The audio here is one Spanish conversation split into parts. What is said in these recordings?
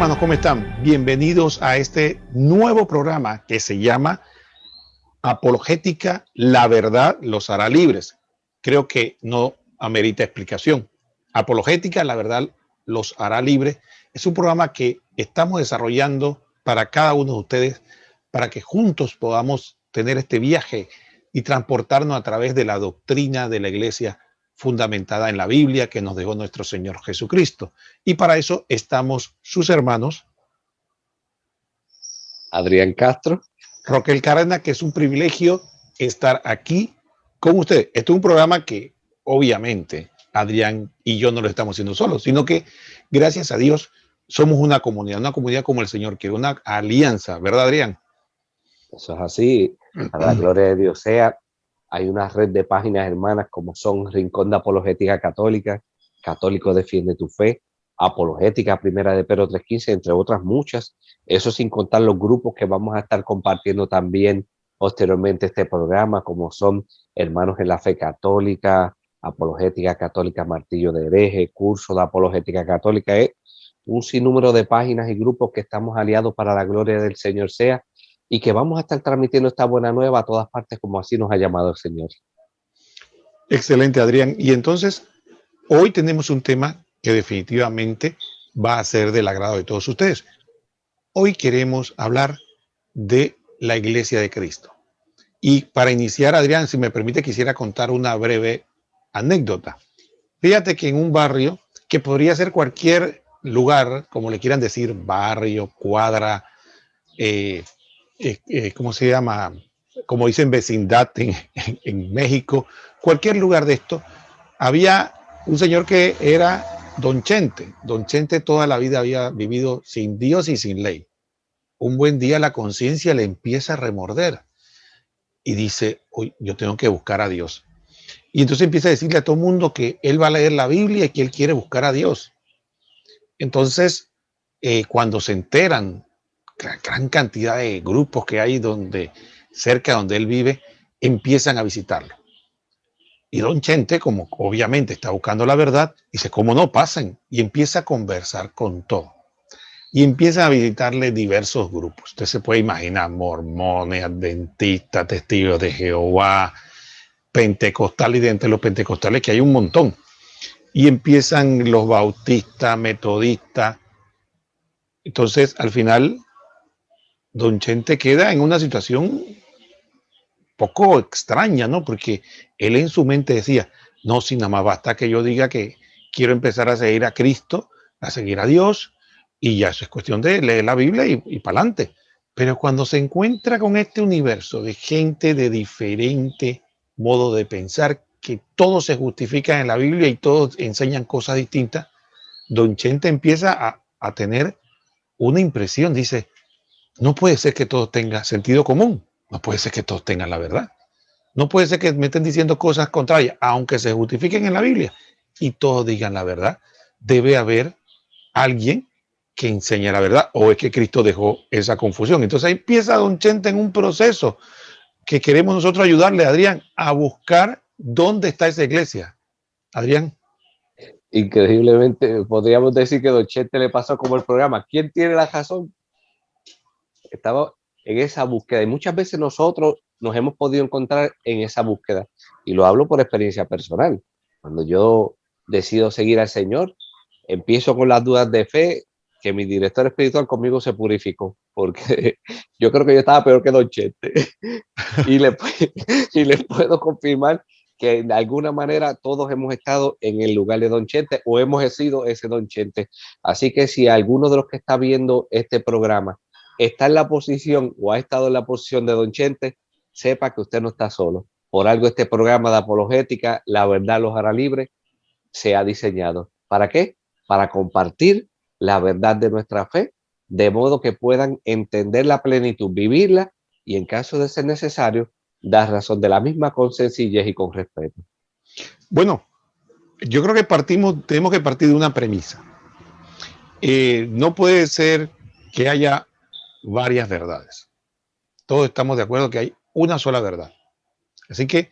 hermanos, ¿cómo están? Bienvenidos a este nuevo programa que se llama Apologética, la verdad los hará libres. Creo que no amerita explicación. Apologética, la verdad los hará libres. Es un programa que estamos desarrollando para cada uno de ustedes, para que juntos podamos tener este viaje y transportarnos a través de la doctrina de la Iglesia fundamentada en la Biblia que nos dejó nuestro Señor Jesucristo. Y para eso estamos sus hermanos Adrián Castro, Roquel Cárdenas, que es un privilegio estar aquí con ustedes. Este es un programa que obviamente Adrián y yo no lo estamos haciendo solos, sino que gracias a Dios somos una comunidad como el Señor quiere, una alianza, ¿verdad, Adrián? eso es así, para la gloria de Dios sea. Hay una red de páginas hermanas como son Rincón de Apologética Católica, Católico Defiende tu Fe, Apologética Primera de Pedro 3.15, entre otras muchas. Eso sin contar los grupos que vamos a estar compartiendo también posteriormente este programa, como son Hermanos en la Fe Católica, Apologética Católica Martillo de Hereje, Curso de Apologética Católica. Es un sinnúmero de páginas y grupos que estamos aliados para la gloria del Señor sea, y que vamos a estar transmitiendo esta buena nueva a todas partes como así nos ha llamado el Señor. Excelente, Adrián. Y entonces, hoy tenemos un tema que definitivamente va a ser del agrado de todos ustedes. Hoy queremos hablar de la Iglesia de Cristo. Y para iniciar, Adrián, si me permite, quisiera contar una breve anécdota. Fíjate que en un barrio, que podría ser cualquier lugar, como le quieran decir, barrio, cuadra, ¿cómo se llama? Como dicen, vecindad en México, cualquier lugar de esto, había un señor que era Don Chente. Don Chente toda la vida había vivido sin Dios y sin ley. Un buen día la conciencia le empieza a remorder y dice, hoy yo tengo que buscar a Dios. Y entonces empieza a decirle a todo el mundo que él va a leer la Biblia y que él quiere buscar a Dios. Entonces, cuando se enteran, gran cantidad de grupos que hay cerca donde él vive, empiezan a visitarlo. Y Don Chente, como obviamente está buscando la verdad, dice, ¿cómo no? Pasen. Y empieza a conversar con todo. Y empiezan a visitarle diversos grupos. Usted se puede imaginar, mormones, adventistas, testigos de Jehová, pentecostales, y de entre los pentecostales que hay un montón. Y empiezan los bautistas, metodistas. Entonces, al final, Don Chente queda en una situación poco extraña, ¿no? Porque él en su mente decía, no, si nada más basta que yo diga que quiero empezar a seguir a Cristo, a seguir a Dios, y ya eso es cuestión de leer la Biblia y para adelante. Pero cuando se encuentra con este universo de gente de diferente modo de pensar, que todos se justifican en la Biblia y todos enseñan cosas distintas, Don Chente empieza a tener una impresión, dice, no puede ser que todos tengan sentido común, no puede ser que todos tengan la verdad, no puede ser que me estén diciendo cosas contrarias, aunque se justifiquen en la Biblia y todos digan la verdad. Debe haber alguien que enseñe la verdad, o es que Cristo dejó esa confusión. Entonces ahí empieza Don Chente en un proceso que queremos nosotros ayudarle, Adrián, a buscar dónde está esa iglesia. Adrián. Increíblemente, podríamos decir que Don Chente le pasó como el programa. ¿Quién tiene la razón? Estaba en esa búsqueda y muchas veces nosotros nos hemos podido encontrar en esa búsqueda. Y lo hablo por experiencia personal. Cuando yo decido seguir al Señor, empiezo con las dudas de fe, que mi director espiritual conmigo se purificó, porque yo creo que yo estaba peor que Don Chente. y, le, y les puedo confirmar que de alguna manera todos hemos estado en el lugar de Don Chente o hemos sido ese Don Chente. Así que si alguno de los que está viendo este programa está en la posición o ha estado en la posición de Don Chente, sepa que usted no está solo. Por algo este programa de apologética, la verdad los hará libres, se ha diseñado. ¿Para qué? Para compartir la verdad de nuestra fe, de modo que puedan entender la plenitud, vivirla y en caso de ser necesario, dar razón de la misma con sencillez y con respeto. Bueno, yo creo que tenemos que partir de una premisa. No puede ser que haya varias verdades. Todos estamos de acuerdo que hay una sola verdad. Así que,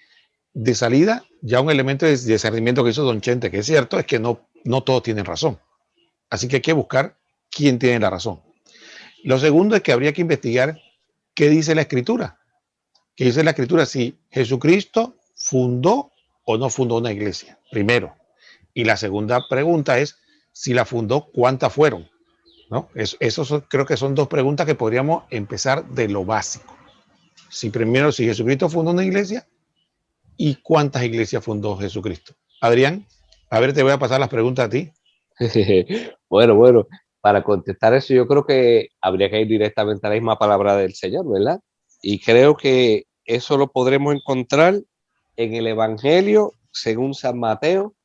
de salida, ya un elemento de discernimiento que hizo Don Chente, que es cierto, es que no todos tienen razón. Así que hay que buscar quién tiene la razón. Lo segundo es que habría que investigar qué dice la Escritura. ¿Qué dice la Escritura? Si Jesucristo fundó o no fundó una iglesia, primero. Y la segunda pregunta es, si la fundó, ¿cuántas fueron? ¿No? Creo que son dos preguntas que podríamos empezar de lo básico. Si primero, si Jesucristo fundó una iglesia, ¿y cuántas iglesias fundó Jesucristo? Adrián, a ver, te voy a pasar las preguntas a ti. Bueno, para contestar eso yo creo que habría que ir directamente a la misma palabra del Señor, ¿verdad? Y creo que eso lo podremos encontrar en el Evangelio según San Mateo,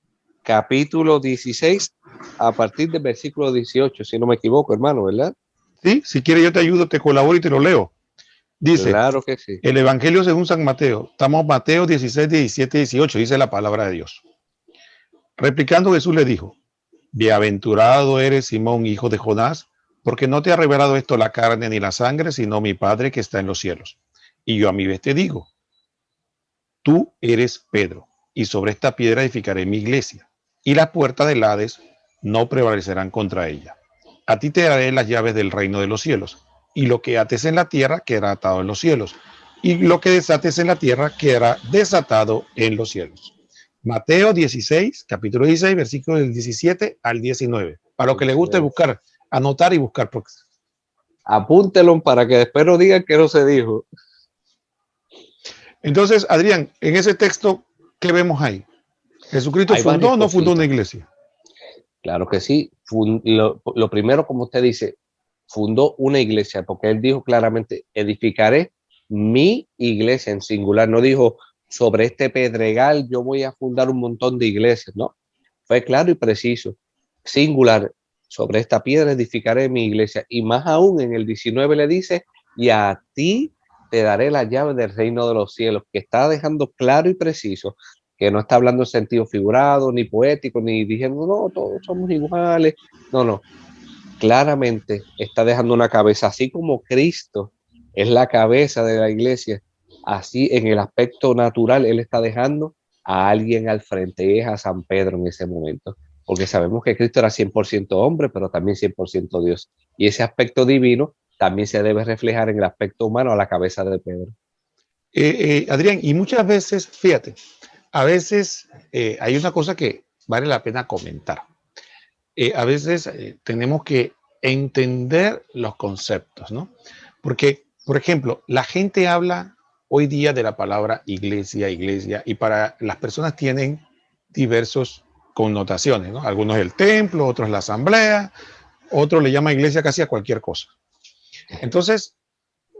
capítulo 16, a partir del versículo 18, si no me equivoco, hermano, ¿verdad? Sí, si quieres yo te ayudo, te colaboro y te lo leo. Dice, claro que sí. El Evangelio según San Mateo, estamos Mateo 16, 17, 18, dice la palabra de Dios. Replicando Jesús le dijo, bienaventurado eres Simón, hijo de Jonás, porque no te ha revelado esto la carne ni la sangre, sino mi Padre que está en los cielos. Y yo a mi vez te digo, tú eres Pedro, y sobre esta piedra edificaré mi iglesia, y las puertas del Hades no prevalecerán contra ella. A ti te daré las llaves del reino de los cielos, y lo que ates en la tierra quedará atado en los cielos, y lo que desates en la tierra quedará desatado en los cielos. Mateo 16, capítulo 16, versículos del 17 al 19. Para lo que le guste buscar, anotar y buscar. Apúntelo para que después no digan que no se dijo. Entonces, Adrián, en ese texto, ¿qué vemos ahí? ¿Jesucristo fundó o no fundó una iglesia? Claro que sí. Lo primero, como usted dice, fundó una iglesia, porque él dijo claramente, edificaré mi iglesia en singular. No dijo, sobre este pedregal yo voy a fundar un montón de iglesias, no. Fue claro y preciso, singular, sobre esta piedra edificaré mi iglesia. Y más aún en el 19 le dice, y a ti te daré la llave del reino de los cielos, que está dejando claro y preciso que no está hablando en sentido figurado, ni poético, ni diciendo, no, todos somos iguales. No. Claramente está dejando una cabeza, así como Cristo es la cabeza de la iglesia, así en el aspecto natural, él está dejando a alguien al frente, es a San Pedro en ese momento, porque sabemos que Cristo era 100% hombre, pero también 100% Dios. Y ese aspecto divino también se debe reflejar en el aspecto humano a la cabeza de Pedro. Adrián, y muchas veces, fíjate, a veces hay una cosa que vale la pena comentar. A veces tenemos que entender los conceptos, ¿no? Porque, por ejemplo, la gente habla hoy día de la palabra iglesia, y para las personas tienen diversas connotaciones, ¿no? Algunos el templo, otros la asamblea, otros le llaman iglesia casi a cualquier cosa. Entonces,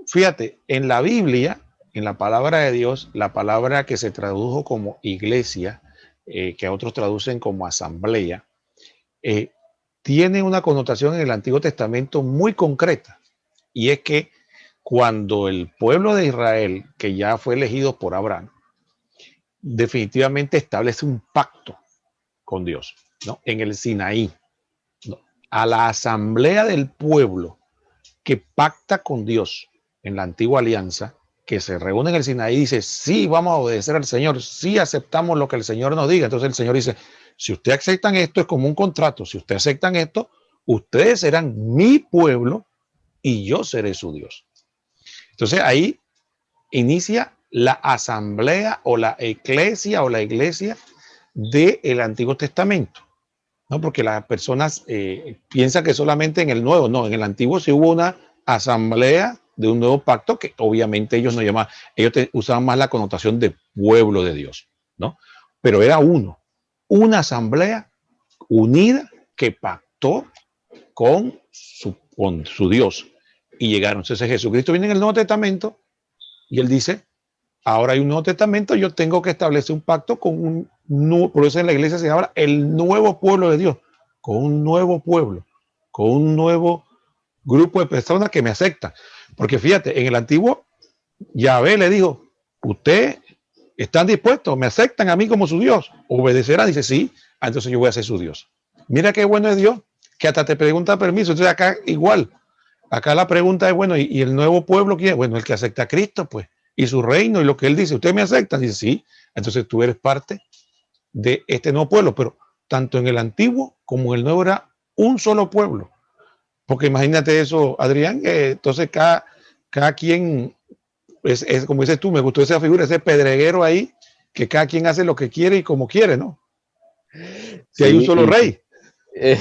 fíjate, en la Biblia, en la palabra de Dios, la palabra que se tradujo como iglesia, que otros traducen como asamblea, tiene una connotación en el Antiguo Testamento muy concreta, y es que cuando el pueblo de Israel, que ya fue elegido por Abraham, definitivamente establece un pacto con Dios, ¿no? En el Sinaí, ¿no? A la asamblea del pueblo que pacta con Dios en la antigua alianza, que se reúne en el Sinaí y dice, sí, vamos a obedecer al Señor, sí aceptamos lo que el Señor nos diga. Entonces el Señor dice, si ustedes aceptan esto, es como un contrato, si ustedes aceptan esto, ustedes serán mi pueblo y yo seré su Dios. Entonces ahí inicia la asamblea o la eclesia o la iglesia del Antiguo Testamento, ¿no? Porque las personas piensan que solamente en el Nuevo, no, en el Antiguo sí hubo una asamblea de un nuevo pacto que obviamente ellos no llamaban, ellos usaban más la connotación de pueblo de Dios, ¿no? Pero era una asamblea unida que pactó con su Dios y llegaron. Entonces Jesucristo viene en el Nuevo Testamento y él dice, ahora hay un Nuevo Testamento, yo tengo que establecer un pacto con por eso en la iglesia se habla el nuevo pueblo de Dios, con un nuevo pueblo, con un nuevo grupo de personas que me aceptan. Porque fíjate, en el antiguo, Yahvé le dijo, ¿ustedes están dispuestos? ¿Me aceptan a mí como su Dios? ¿Obedecerán? Dice, sí, entonces yo voy a ser su Dios. Mira qué bueno es Dios, que hasta te pregunta permiso. Entonces acá igual, acá la pregunta es, bueno, ¿y el nuevo pueblo quién es? Bueno, el que acepta a Cristo, pues, y su reino, y lo que él dice, ¿ustedes me aceptan? Dice, sí, entonces tú eres parte de este nuevo pueblo, pero tanto en el antiguo como en el nuevo era un solo pueblo. Porque imagínate eso, Adrián, entonces cada quien, es como dices tú, me gustó esa figura, ese pedreguero ahí, que cada quien hace lo que quiere y como quiere, ¿no? Si hay un Sí, solo rey. eh,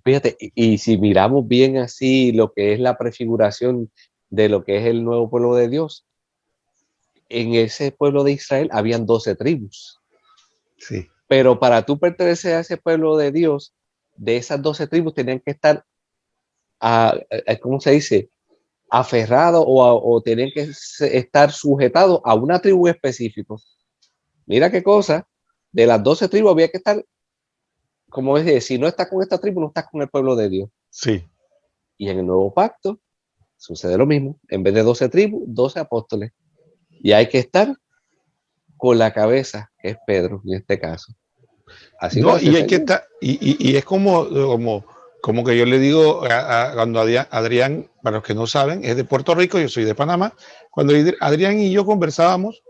fíjate, y si miramos bien así lo que es la prefiguración de lo que es el nuevo pueblo de Dios, en ese pueblo de Israel habían 12 tribus. Sí. Pero para tú pertenecer a ese pueblo de Dios, de esas 12 tribus tenían que estar, ¿cómo se dice? Aferrados o tenían que estar sujetados a una tribu específica. Mira qué cosa, de las 12 tribus había que estar, como es decir, si no estás con esta tribu, no estás con el pueblo de Dios. Sí. Y en el nuevo pacto sucede lo mismo. En vez de 12 tribus, 12 apóstoles. Y hay que estar con la cabeza, que es Pedro en este caso. Así lo No, hace y el hay que Señor. estar, y es como que yo le digo cuando Adrián, para los que no saben, es de Puerto Rico, yo soy de Panamá. Cuando Adrián y yo conversábamos,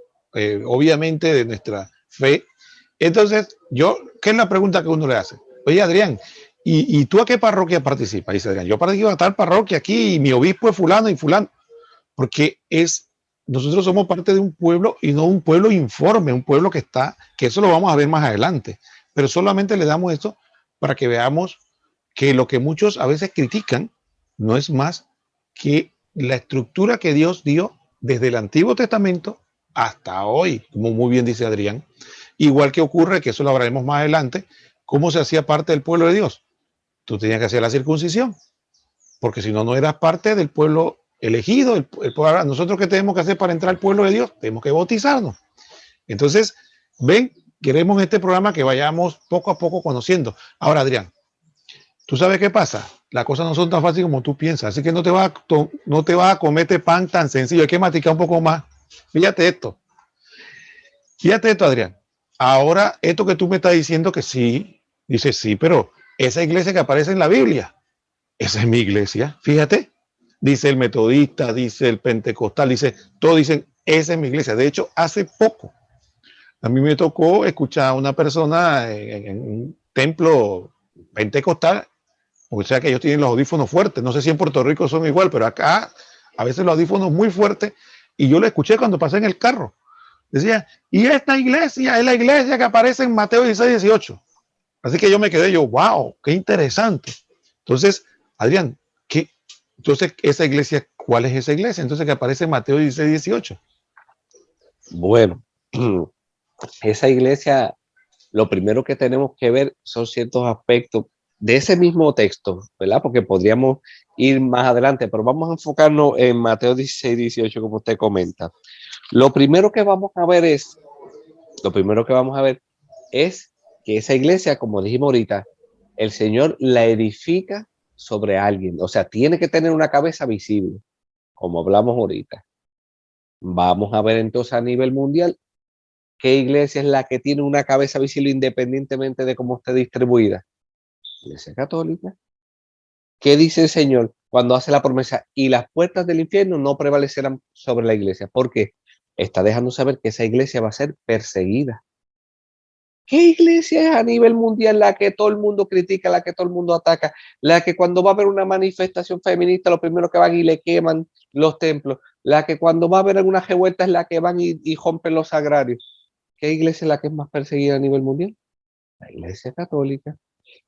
obviamente de nuestra fe, entonces ¿qué es la pregunta que uno le hace? Oye, Adrián, ¿y tú a qué parroquia participas? Dice Adrián, yo participo a tal parroquia aquí y mi obispo es fulano y fulano, porque nosotros somos parte de un pueblo y no un pueblo informe, un pueblo que eso lo vamos a ver más adelante, pero solamente le damos esto para que veamos que lo que muchos a veces critican no es más que la estructura que Dios dio desde el Antiguo Testamento hasta hoy, como muy bien dice Adrián, igual que ocurre, que eso lo hablaremos más adelante, cómo se hacía parte del pueblo de Dios. Tú tenías que hacer la circuncisión, porque si no, no eras parte del pueblo elegido. Nosotros, ¿qué tenemos que hacer para entrar al pueblo de Dios? Tenemos que bautizarnos. Entonces, ven, queremos en este programa que vayamos poco a poco conociendo. Ahora, Adrián, ¿tú sabes qué pasa? Las cosas no son tan fáciles como tú piensas, así que no te vas a comer este pan tan sencillo, hay que maticar un poco más. Fíjate esto, Adrián. Ahora, esto que tú me estás diciendo que sí, dices sí, pero esa iglesia que aparece en la Biblia, esa es mi iglesia, fíjate. Dice el metodista, dice el pentecostal, todos dicen, esa es mi iglesia. De hecho, hace poco, a mí me tocó escuchar a una persona en un templo pentecostal, o sea que ellos tienen los audífonos fuertes. No sé si en Puerto Rico son igual, pero acá a veces los audífonos muy fuertes. Y yo lo escuché cuando pasé en el carro. Decía, y esta iglesia es la iglesia que aparece en Mateo 16, 18. Así que yo me quedé, wow, qué interesante. Entonces, Adrián, entonces esa iglesia, ¿cuál es esa iglesia? Entonces que aparece en Mateo 16, 18. Bueno, esa iglesia, lo primero que tenemos que ver son ciertos aspectos de ese mismo texto, ¿verdad? Porque podríamos ir más adelante, pero vamos a enfocarnos en Mateo 16, 18, como usted comenta. Lo primero que vamos a ver es que esa iglesia, como dijimos ahorita, el Señor la edifica sobre alguien. O sea, tiene que tener una cabeza visible, como hablamos ahorita. Vamos a ver entonces a nivel mundial qué iglesia es la que tiene una cabeza visible independientemente de cómo esté distribuida. Iglesia católica. ¿Qué dice el Señor cuando hace la promesa? Y las puertas del infierno no prevalecerán sobre la iglesia. Porque está dejando saber que esa iglesia va a ser perseguida. ¿Qué iglesia es a nivel mundial la que todo el mundo critica, la que todo el mundo ataca? La que cuando va a haber una manifestación feminista, lo primero que van y le queman los templos. La que cuando va a haber alguna revuelta es la que van y rompen los sagrarios. ¿Qué iglesia es la que es más perseguida a nivel mundial? La iglesia católica.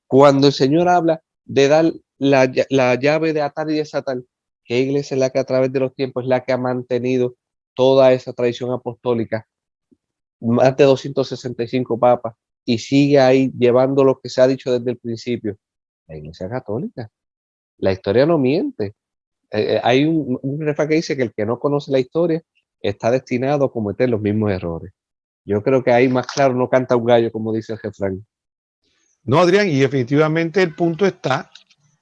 Cuando el Señor habla de dar la llave de atar y desatar, ¿qué iglesia es la que a través de los tiempos es la que ha mantenido toda esa tradición apostólica? Más de 265 papas y sigue ahí llevando lo que se ha dicho desde el principio. La iglesia católica. La historia no miente. Hay un refrán que dice que el que no conoce la historia está destinado a cometer los mismos errores. Yo creo que ahí más claro no canta un gallo, como dice el refrán. No, Adrián, y definitivamente el punto está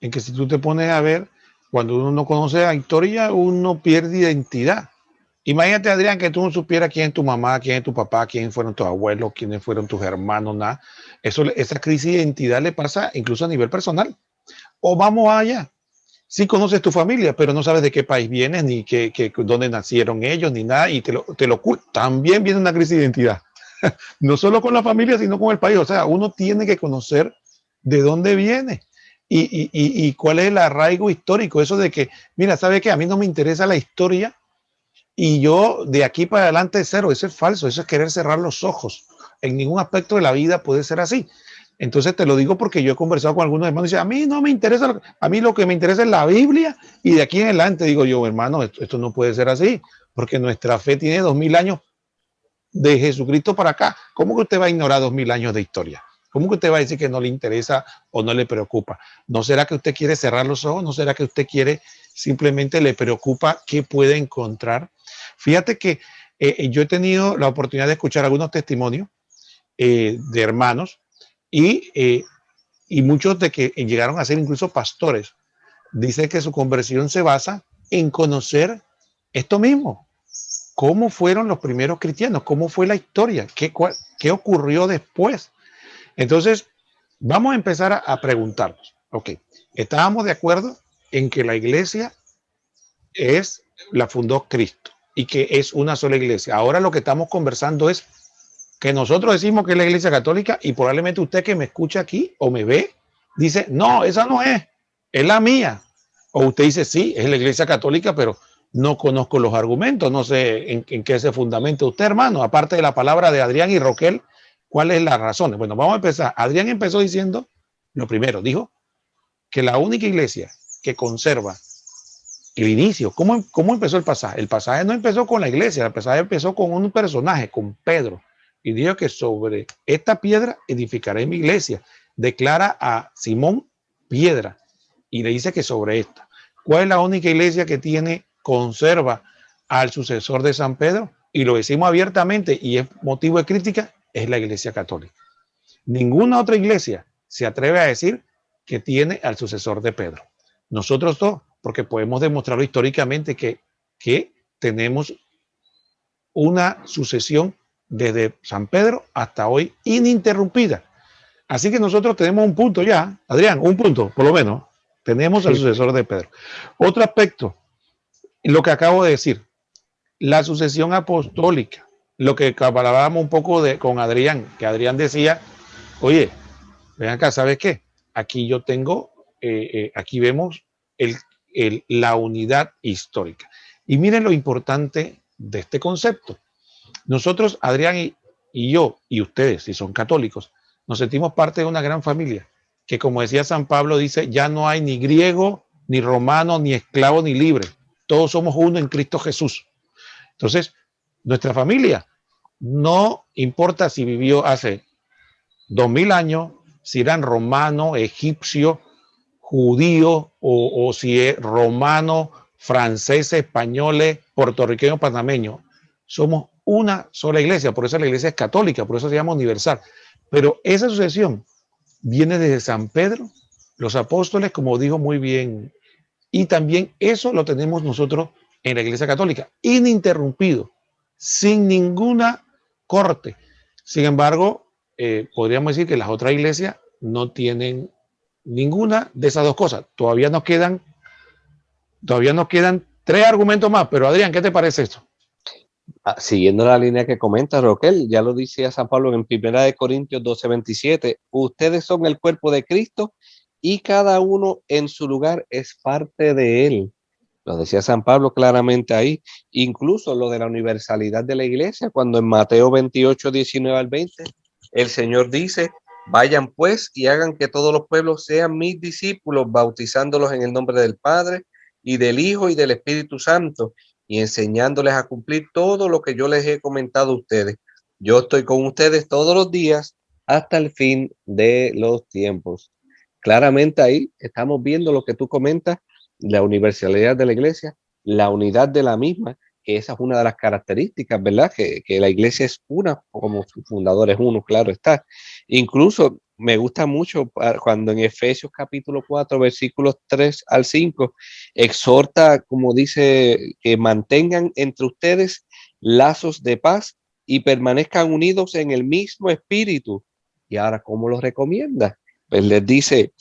en que si tú te pones a ver, cuando uno no conoce la historia, uno pierde identidad. Imagínate, Adrián, que tú no supieras quién es tu mamá, quién es tu papá, quién fueron tus abuelos, quiénes fueron tus hermanos, nada. Esa crisis de identidad le pasa incluso a nivel personal. O vamos allá. Sí conoces tu familia, pero no sabes de qué país vienes, ni dónde nacieron ellos, ni nada, y te lo ocultan. También viene una crisis de identidad. No solo con la familia, sino con el país. O sea, uno tiene que conocer de dónde viene. y cuál es el arraigo histórico, eso de que, mira, ¿sabe qué? A mí no me interesa la historia y yo de aquí para adelante cero. Eso es falso, eso es querer cerrar los ojos. En ningún aspecto de la vida puede ser así. Entonces te lo digo porque yo he conversado con algunos hermanos y dicen, a mí no me interesa, a mí lo que me interesa es la Biblia y de aquí en adelante digo yo, hermano, esto no puede ser así, porque nuestra fe tiene 2000 años de Jesucristo para acá. ¿Cómo que usted va a ignorar 2000 años de historia? ¿Cómo que usted va a decir que no le interesa o no le preocupa? ¿No será que usted quiere cerrar los ojos? ¿No será que usted quiere, simplemente le preocupa qué puede encontrar? Fíjate que yo he tenido la oportunidad de escuchar algunos testimonios de hermanos y muchos de que llegaron a ser incluso pastores. Dicen que su conversión se basa en conocer esto mismo. ¿Cómo fueron los primeros cristianos? ¿Cómo fue la historia? ¿Qué ocurrió después? Entonces, vamos a empezar a preguntarnos. Ok, estábamos de acuerdo en que la iglesia la fundó Cristo y que es una sola iglesia. Ahora lo que estamos conversando es que nosotros decimos que es la iglesia católica y probablemente usted que me escucha aquí o me ve, dice, no, esa no es la mía. O usted dice, sí, es la iglesia católica, pero no conozco los argumentos, no sé en qué se fundamenta usted, hermano, aparte de la palabra de Adrián y Roquel, ¿cuál es la razón? Bueno, vamos a empezar. Adrián empezó diciendo, lo primero, dijo que la única iglesia que conserva el inicio, ¿cómo empezó el pasaje? El pasaje no empezó con la iglesia, el pasaje empezó con un personaje, con Pedro, y dijo que sobre esta piedra edificaré mi iglesia. Declara a Simón piedra y le dice que sobre esta. ¿Cuál es la única iglesia que conserva al sucesor de San Pedro? Y lo decimos abiertamente y es motivo de crítica, es la iglesia católica. Ninguna otra iglesia se atreve a decir que tiene al sucesor de Pedro. Nosotros dos, porque podemos demostrarlo históricamente que tenemos una sucesión desde San Pedro hasta hoy ininterrumpida. Así que nosotros tenemos un punto ya, Adrián, un punto, por lo menos. Tenemos al sucesor de Pedro. Otro aspecto, lo que acabo de decir, la sucesión apostólica, lo que hablábamos un poco con Adrián, que Adrián decía, oye, ven acá, ¿sabes qué? Aquí yo tengo, aquí vemos la unidad histórica. Y miren lo importante de este concepto. Nosotros, Adrián y yo, y ustedes, si son católicos, nos sentimos parte de una gran familia, que como decía San Pablo, dice, ya no hay ni griego, ni romano, ni esclavo, ni libre. Todos somos uno en Cristo Jesús. Entonces, nuestra familia, no importa si vivió hace 2000 años, si eran romano, egipcio, judío, o si es romano, francés, españoles, puertorriqueño, panameño. Somos una sola iglesia, por eso la iglesia es católica, por eso se llama universal. Pero esa sucesión viene desde San Pedro, los apóstoles, como dijo muy bien, y también eso lo tenemos nosotros en la iglesia católica, ininterrumpido, sin ninguna corte. Sin embargo, podríamos decir que las otras iglesias no tienen ninguna de esas dos cosas. Todavía nos quedan 3 argumentos más, pero Adrián, ¿qué te parece esto? Siguiendo la línea que comenta Roquel, ya lo dice San Pablo en 1 Corintios 12:27, ustedes son el cuerpo de Cristo y cada uno en su lugar es parte de él. Lo decía San Pablo claramente ahí, incluso lo de la universalidad de la iglesia, cuando en Mateo 28:19-20, el Señor dice, vayan pues y hagan que todos los pueblos sean mis discípulos, bautizándolos en el nombre del Padre y del Hijo y del Espíritu Santo, y enseñándoles a cumplir todo lo que yo les he comentado a ustedes. Yo estoy con ustedes todos los días hasta el fin de los tiempos. Claramente ahí estamos viendo lo que tú comentas, la universalidad de la iglesia, la unidad de la misma, que esa es una de las características, ¿verdad? Que la iglesia es una, como su fundador es uno, claro está. Incluso me gusta mucho cuando en Efesios capítulo 4, versículos 3-5, exhorta, como dice, que mantengan entre ustedes lazos de paz y permanezcan unidos en el mismo espíritu. Y ahora, ¿cómo los recomienda? Pues les dice,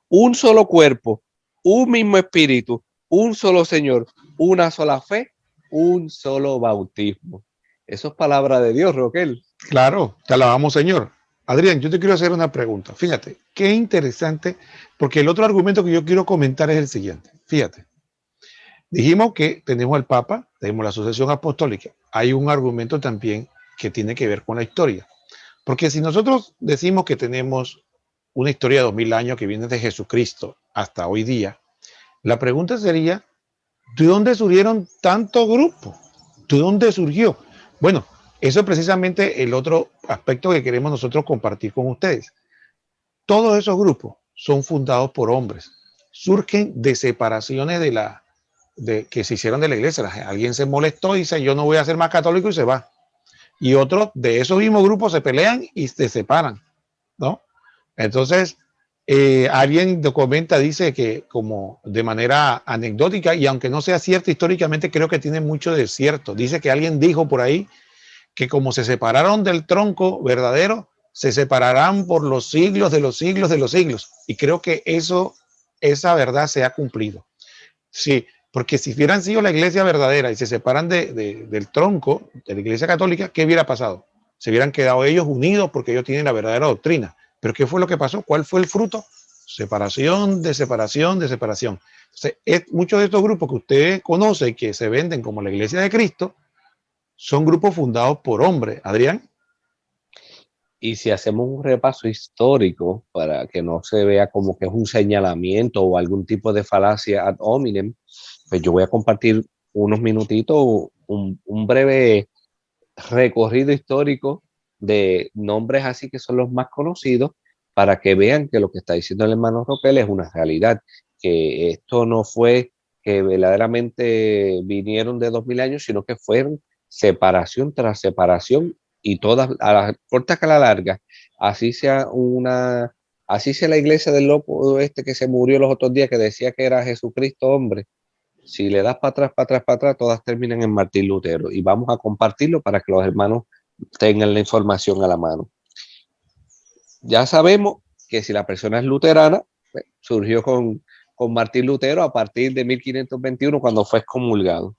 un solo cuerpo, un mismo espíritu, un solo Señor, una sola fe, un solo bautismo. Eso es palabra de Dios, Roquel. Claro, te alabamos, Señor. Adrián, yo te quiero hacer una pregunta. Fíjate, qué interesante, porque el otro argumento que yo quiero comentar es el siguiente. Fíjate, dijimos que tenemos al Papa, tenemos la sucesión apostólica. Hay un argumento también que tiene que ver con la historia. Porque si nosotros decimos que tenemos una historia de 2000 años que viene de Jesucristo hasta hoy día, la pregunta sería, ¿de dónde surgieron tantos grupos? ¿De dónde surgió? Bueno, eso es precisamente el otro aspecto que queremos nosotros compartir con ustedes. Todos esos grupos son fundados por hombres, surgen de separaciones que se hicieron de la iglesia. Alguien se molestó y dice, yo no voy a ser más católico y se va. Y otros de esos mismos grupos se pelean y se separan, ¿no? Entonces, alguien comenta, dice que como de manera anecdótica, y aunque no sea cierto históricamente, creo que tiene mucho de cierto. Dice que alguien dijo por ahí que como se separaron del tronco verdadero, se separarán por los siglos de los siglos de los siglos. Y creo que esa verdad se ha cumplido. Sí, porque si hubieran sido la iglesia verdadera y se separan del tronco de la iglesia católica, ¿qué hubiera pasado? Se hubieran quedado ellos unidos porque ellos tienen la verdadera doctrina. Pero ¿qué fue lo que pasó? ¿Cuál fue el fruto? Separación de separación de separación. Entonces, muchos de estos grupos que usted conoce y que se venden como la iglesia de Cristo, son grupos fundados por hombres. Adrián. Y si hacemos un repaso histórico para que no se vea como que es un señalamiento o algún tipo de falacia ad hominem, pues yo voy a compartir unos minutitos, un breve recorrido histórico de nombres así que son los más conocidos para que vean que lo que está diciendo el hermano Ropel es una realidad, que esto no fue que verdaderamente vinieron de 2000 años, sino que fueron separación tras separación y todas a la corta que a la larga, así sea la iglesia del loco este que se murió los otros días que decía que era Jesucristo hombre. Si le das para atrás, para atrás, para atrás, todas terminan en Martín Lutero. Y vamos a compartirlo para que los hermanos tengan la información a la mano. Ya sabemos que si la persona es luterana, pues, surgió con Martín Lutero a partir de 1521 cuando fue excomulgado.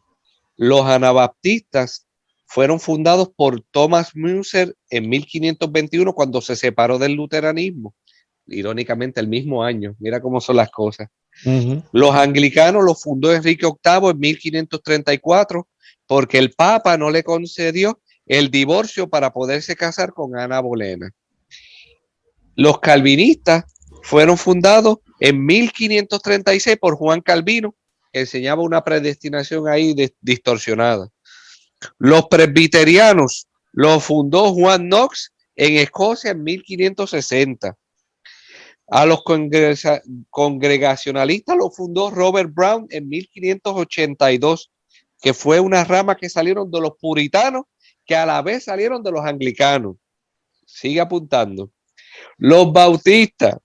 Los anabaptistas fueron fundados por Thomas Müntzer en 1521 cuando se separó del luteranismo. Irónicamente, el mismo año. Mira cómo son las cosas. Los anglicanos los fundó Enrique VIII en 1534 porque el Papa no le concedió el divorcio para poderse casar con Ana Bolena. Los calvinistas fueron fundados en 1536 por Juan Calvino, que enseñaba una predestinación ahí distorsionada. Los presbiterianos los fundó Juan Knox en Escocia en 1560. A los congregacionalistas lo fundó Robert Brown en 1582, que fue una rama que salieron de los puritanos, que a la vez salieron de los anglicanos. Sigue apuntando. Los bautistas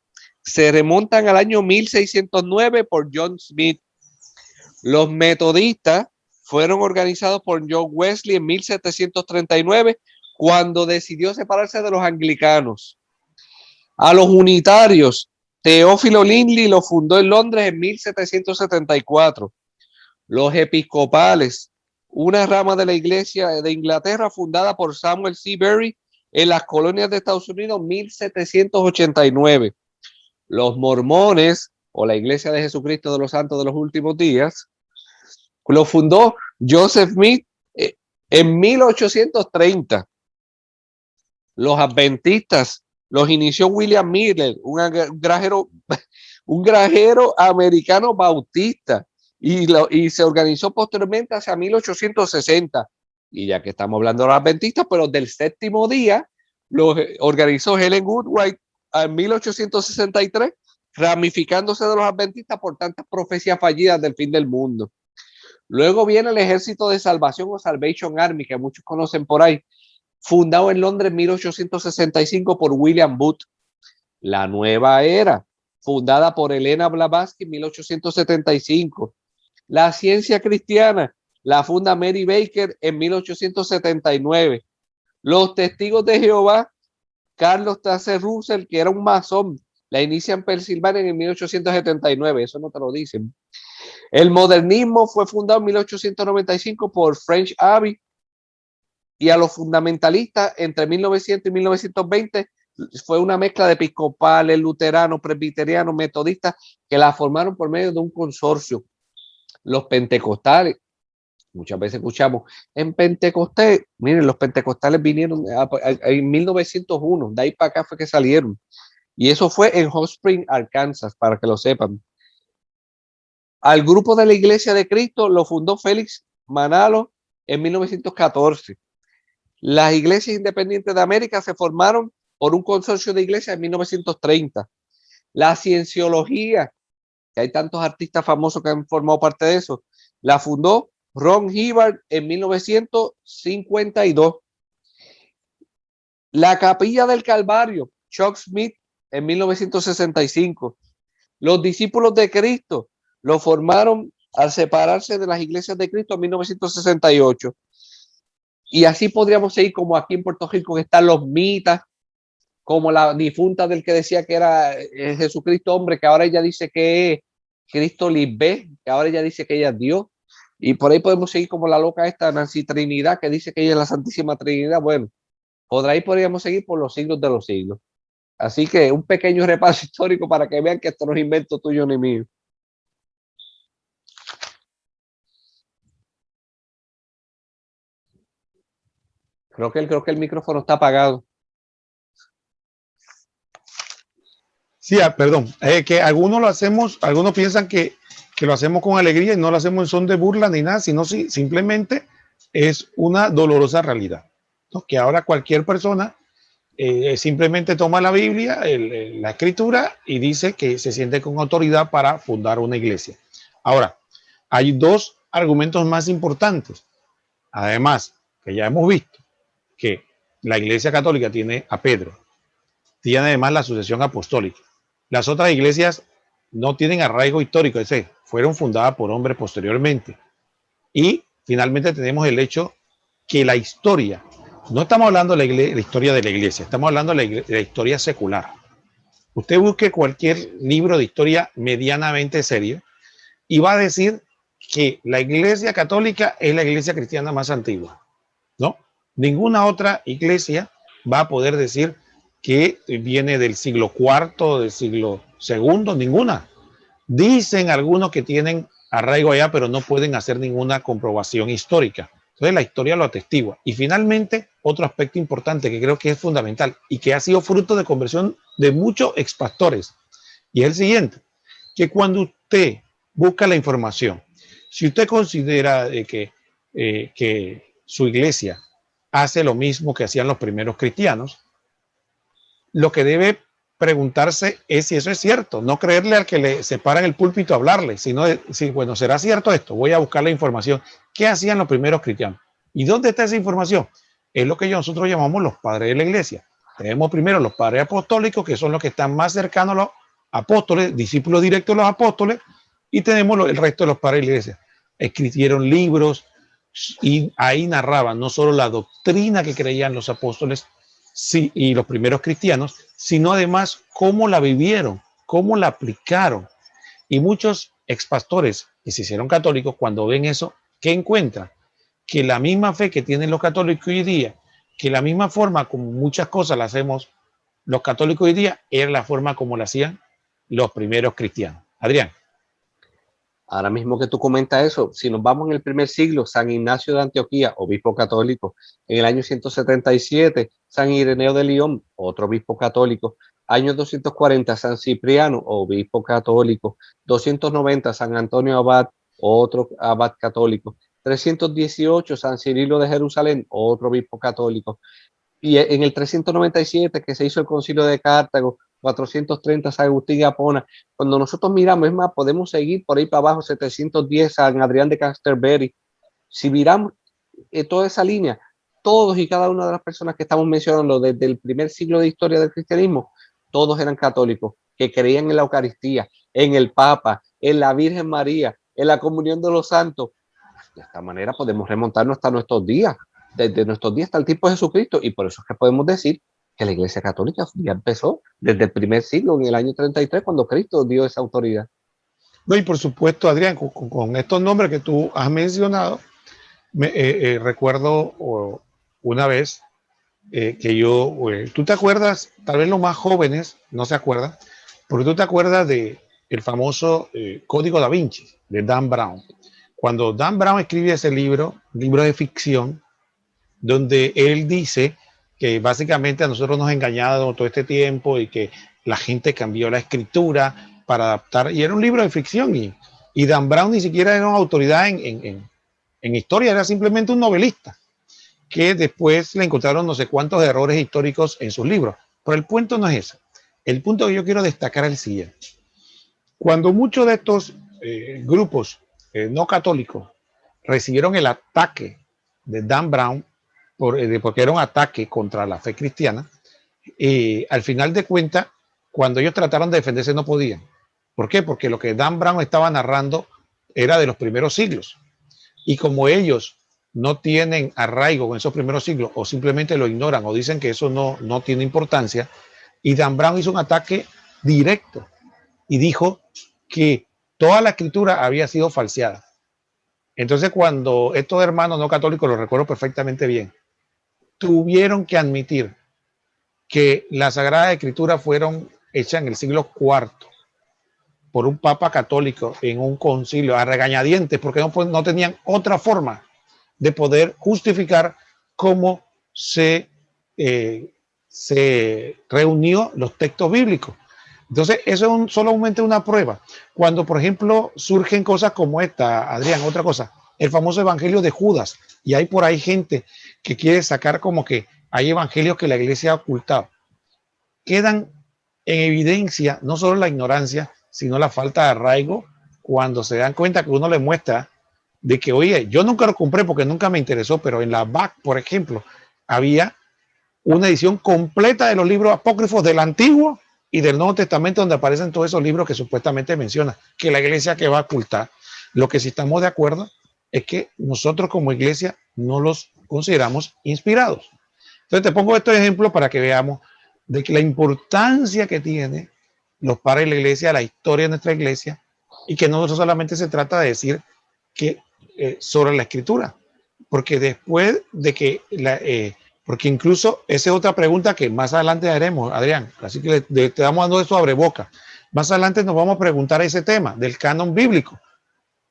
se remontan al año 1609 por John Smith. Los metodistas fueron organizados por John Wesley en 1739, cuando decidió separarse de los anglicanos. A los unitarios, Teófilo Lindley lo fundó en Londres en 1774. Los episcopales, una rama de la iglesia de Inglaterra fundada por Samuel C. Berry en las colonias de Estados Unidos en 1789. Los mormones, o la iglesia de Jesucristo de los Santos de los Últimos Días, lo fundó Joseph Smith en 1830. Los adventistas los inició William Miller, un granjero americano bautista, y se organizó posteriormente hacia 1860. Y ya que estamos hablando de los adventistas, pero del séptimo día, los organizó Helen Woodwright en 1863, ramificándose de los adventistas por tantas profecías fallidas del fin del mundo. Luego viene el Ejército de Salvación o Salvation Army, que muchos conocen por ahí, fundado en Londres en 1865 por William Booth. La Nueva Era, fundada por Elena Blavatsky en 1875. La Ciencia Cristiana la funda Mary Baker en 1879. Los Testigos de Jehová, Carlos Taze Russell, que era un masón, la inicia en Pensilvania en 1879. Eso no te lo dicen. El modernismo fue fundado en 1895 por French Abbey, y a los fundamentalistas entre 1900 y 1920 fue una mezcla de episcopales, luteranos, presbiterianos, metodistas, que la formaron por medio de un consorcio. Los pentecostales, muchas veces escuchamos, en Pentecostés, miren, los pentecostales vinieron en 1901, de ahí para acá fue que salieron. Y eso fue en Hot Spring, Arkansas, para que lo sepan. Al grupo de la Iglesia de Cristo lo fundó Félix Manalo en 1914. Las iglesias independientes de América se formaron por un consorcio de iglesias en 1930. La cienciología, que hay tantos artistas famosos que han formado parte de eso, la fundó Ron Hibbard en 1952. La Capilla del Calvario, Chuck Smith en 1965. Los discípulos de Cristo lo formaron al separarse de las iglesias de Cristo en 1968. Y así podríamos seguir, como aquí en Puerto Rico que están los mitas, como la difunta del que decía que era Jesucristo hombre, que ahora ella dice que es Cristo Lisbé, que ahora ella dice que ella es Dios. Y por ahí podemos seguir como la loca esta Nancy Trinidad, que dice que ella es la Santísima Trinidad. Bueno, por ahí podríamos seguir por los siglos de los siglos. Así que un pequeño repaso histórico para que vean que esto no es invento tuyo ni mío. Creo que el micrófono está apagado. Sí, perdón, que algunos lo hacemos, algunos piensan que lo hacemos con alegría y no lo hacemos en son de burla ni nada, sino simplemente es una dolorosa realidad, ¿no? Que ahora cualquier persona simplemente toma la Biblia, la escritura, y dice que se siente con autoridad para fundar una iglesia. Ahora, hay dos argumentos más importantes. Además, que ya hemos visto que la Iglesia Católica tiene a Pedro, tiene además la sucesión apostólica. Las otras iglesias no tienen arraigo histórico, es decir, fueron fundadas por hombres posteriormente. Y finalmente tenemos el hecho que la historia, no estamos hablando de la historia de la iglesia, estamos hablando de la historia secular. Usted busque cualquier libro de historia medianamente serio y va a decir que la Iglesia Católica es la iglesia cristiana más antigua, ¿no? Ninguna otra iglesia va a poder decir que viene del siglo IV, del siglo II, ninguna. Dicen algunos que tienen arraigo allá, pero no pueden hacer ninguna comprobación histórica. Entonces la historia lo atestigua. Y finalmente, otro aspecto importante que creo que es fundamental y que ha sido fruto de conversión de muchos expastores, y es el siguiente, que cuando usted busca la información, si usted considera que su iglesia hace lo mismo que hacían los primeros cristianos, lo que debe preguntarse es si eso es cierto, no creerle al que se para en el púlpito a hablarle, sino decir, bueno, ¿será cierto esto? Voy a buscar la información. ¿Qué hacían los primeros cristianos? ¿Y dónde está esa información? Es lo que nosotros llamamos los padres de la iglesia. Tenemos primero los padres apostólicos, que son los que están más cercanos a los apóstoles, discípulos directos de los apóstoles, y tenemos el resto de los padres de la iglesia. Escribieron libros y ahí narraban no solo la doctrina que creían los apóstoles y los primeros cristianos, sino además cómo la vivieron, cómo la aplicaron. Y muchos expastores que se hicieron católicos, cuando ven eso, ¿qué encuentran? Que la misma fe que tienen los católicos hoy día, que la misma forma como muchas cosas las hacemos los católicos hoy día, era la forma como la hacían los primeros cristianos. Adrián. Ahora mismo que tú comentas eso, si nos vamos en el primer siglo, San Ignacio de Antioquía, obispo católico, en el año 177, San Ireneo de León, otro obispo católico, año 240, San Cipriano, obispo católico, 290, San Antonio Abad, otro abad católico, 318, San Cirilo de Jerusalén, otro obispo católico, y en el 397 que se hizo el concilio de Cartago, 430 San Agustín y Apona. Cuando nosotros miramos, es más, podemos seguir por ahí para abajo, 710 San Adrián de Canterbury. Si miramos toda esa línea, todos y cada una de las personas que estamos mencionando desde el primer siglo de historia del cristianismo, todos eran católicos, que creían en la Eucaristía, en el Papa, en la Virgen María, en la comunión de los santos. De esta manera podemos remontarnos hasta nuestros días. Desde nuestros días hasta el tiempo de Jesucristo, y por eso es que podemos decir que la Iglesia Católica ya empezó desde el primer siglo, en el año 33, cuando Cristo dio esa autoridad. No, y por supuesto, Adrián, con estos nombres que tú has mencionado, recuerdo una vez tú te acuerdas, tal vez los más jóvenes no se acuerdan, porque tú te acuerdas de el famoso Código Da Vinci de Dan Brown. Cuando Dan Brown escribe ese libro, libro de ficción, donde él dice que básicamente a nosotros nos ha engañado todo este tiempo y que la gente cambió la escritura para adaptar, y era un libro de ficción, y Dan Brown ni siquiera era una autoridad en historia, era simplemente un novelista que después le encontraron no sé cuántos errores históricos en sus libros. Pero el punto no es ese. El punto que yo quiero destacar es el siguiente. Cuando muchos de estos grupos no católicos recibieron el ataque de Dan Brown, porque era un ataque contra la fe cristiana, al final de cuentas, cuando ellos trataron de defenderse no podían. ¿Por qué? Porque lo que Dan Brown estaba narrando era de los primeros siglos. Y como ellos no tienen arraigo en esos primeros siglos, o simplemente lo ignoran, o dicen que eso no tiene importancia, y Dan Brown hizo un ataque directo y dijo que toda la escritura había sido falseada. Entonces, cuando estos hermanos no católicos, lo recuerdo perfectamente bien, tuvieron que admitir que las Sagradas Escrituras fueron hechas en el siglo IV por un papa católico en un concilio a regañadientes, porque no tenían otra forma de poder justificar cómo se reunió los textos bíblicos. Entonces, eso es solamente una prueba. Cuando, por ejemplo, surgen cosas como esta, Adrián, otra cosa, el famoso evangelio de Judas, y hay por ahí gente que quiere sacar como que hay evangelios que la iglesia ha ocultado. Quedan en evidencia no solo la ignorancia, sino la falta de arraigo cuando se dan cuenta que uno le muestra de que, oye, yo nunca lo compré porque nunca me interesó, pero en la BAC, por ejemplo, había una edición completa de los libros apócrifos del Antiguo y del Nuevo Testamento, donde aparecen todos esos libros que supuestamente menciona que la iglesia que va a ocultar. Lo que sí estamos de acuerdo es que nosotros como iglesia no los consideramos inspirados. Entonces te pongo estos ejemplos para que veamos de que la importancia que tiene los padres de la iglesia, la historia de nuestra iglesia, y que no solamente se trata de decir que sobre la escritura, porque después de que porque incluso esa es otra pregunta que más adelante haremos, Adrián, así que te estamos dando eso abre boca. Más adelante nos vamos a preguntar ese tema del canon bíblico,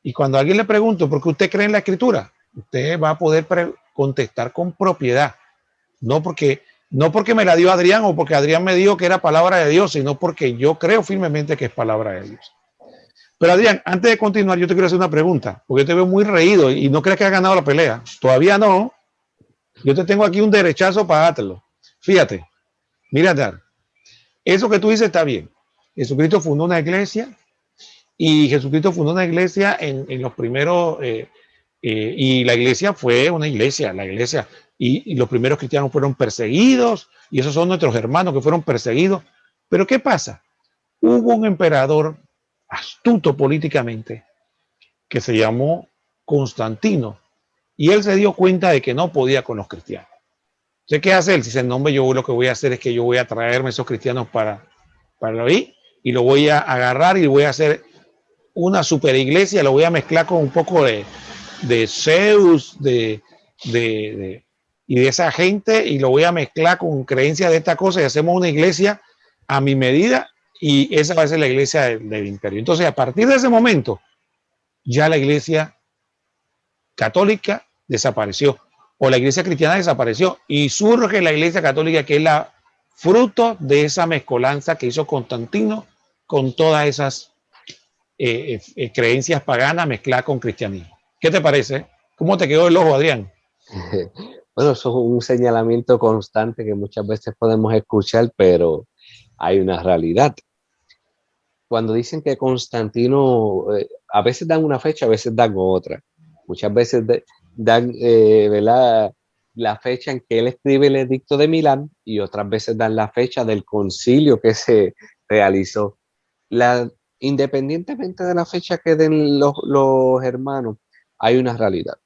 y cuando alguien le pregunte por qué usted cree en la escritura, usted va a poder contestar con propiedad, no porque me la dio Adrián o porque Adrián me dijo que era palabra de Dios, sino porque yo creo firmemente que es palabra de Dios. Pero Adrián, antes de continuar, yo te quiero hacer una pregunta, porque yo te veo muy reído y no crees que has ganado la pelea. Todavía no. Yo te tengo aquí un derechazo para dártelo. Fíjate, mira, eso que tú dices está bien. Jesucristo fundó una iglesia y Jesucristo fundó una iglesia en los primeros, y la iglesia fue una iglesia, y los primeros cristianos fueron perseguidos, y esos son nuestros hermanos que fueron perseguidos. Pero ¿qué pasa? Hubo un emperador astuto políticamente que se llamó Constantino, y él se dio cuenta de que no podía con los cristianos. ¿Sé qué hace él? Si dice, no, hombre, yo lo que voy a hacer es que yo voy a traerme esos cristianos para ahí, y lo voy a agarrar y voy a hacer una super iglesia, lo voy a mezclar con un poco de Zeus, y de esa gente, y lo voy a mezclar con creencias de esta cosa, y hacemos una iglesia a mi medida, y esa va a ser la iglesia del imperio. Entonces, a partir de ese momento, ya la iglesia católica desapareció, o la iglesia cristiana desapareció, y surge la iglesia católica, que es la fruto de esa mezcolanza que hizo Constantino con todas esas creencias paganas mezcladas con cristianismo. ¿Qué te parece? ¿Cómo te quedó el ojo, Adrián? Bueno, eso es un señalamiento constante que muchas veces podemos escuchar, pero hay una realidad. Cuando dicen que Constantino, a veces dan una fecha, a veces dan otra. Muchas veces dan ¿verdad?, la fecha en que él escribe el Edicto de Milán, y otras veces dan la fecha del concilio que se realizó. Independientemente de la fecha que den los hermanos, hay una realidad.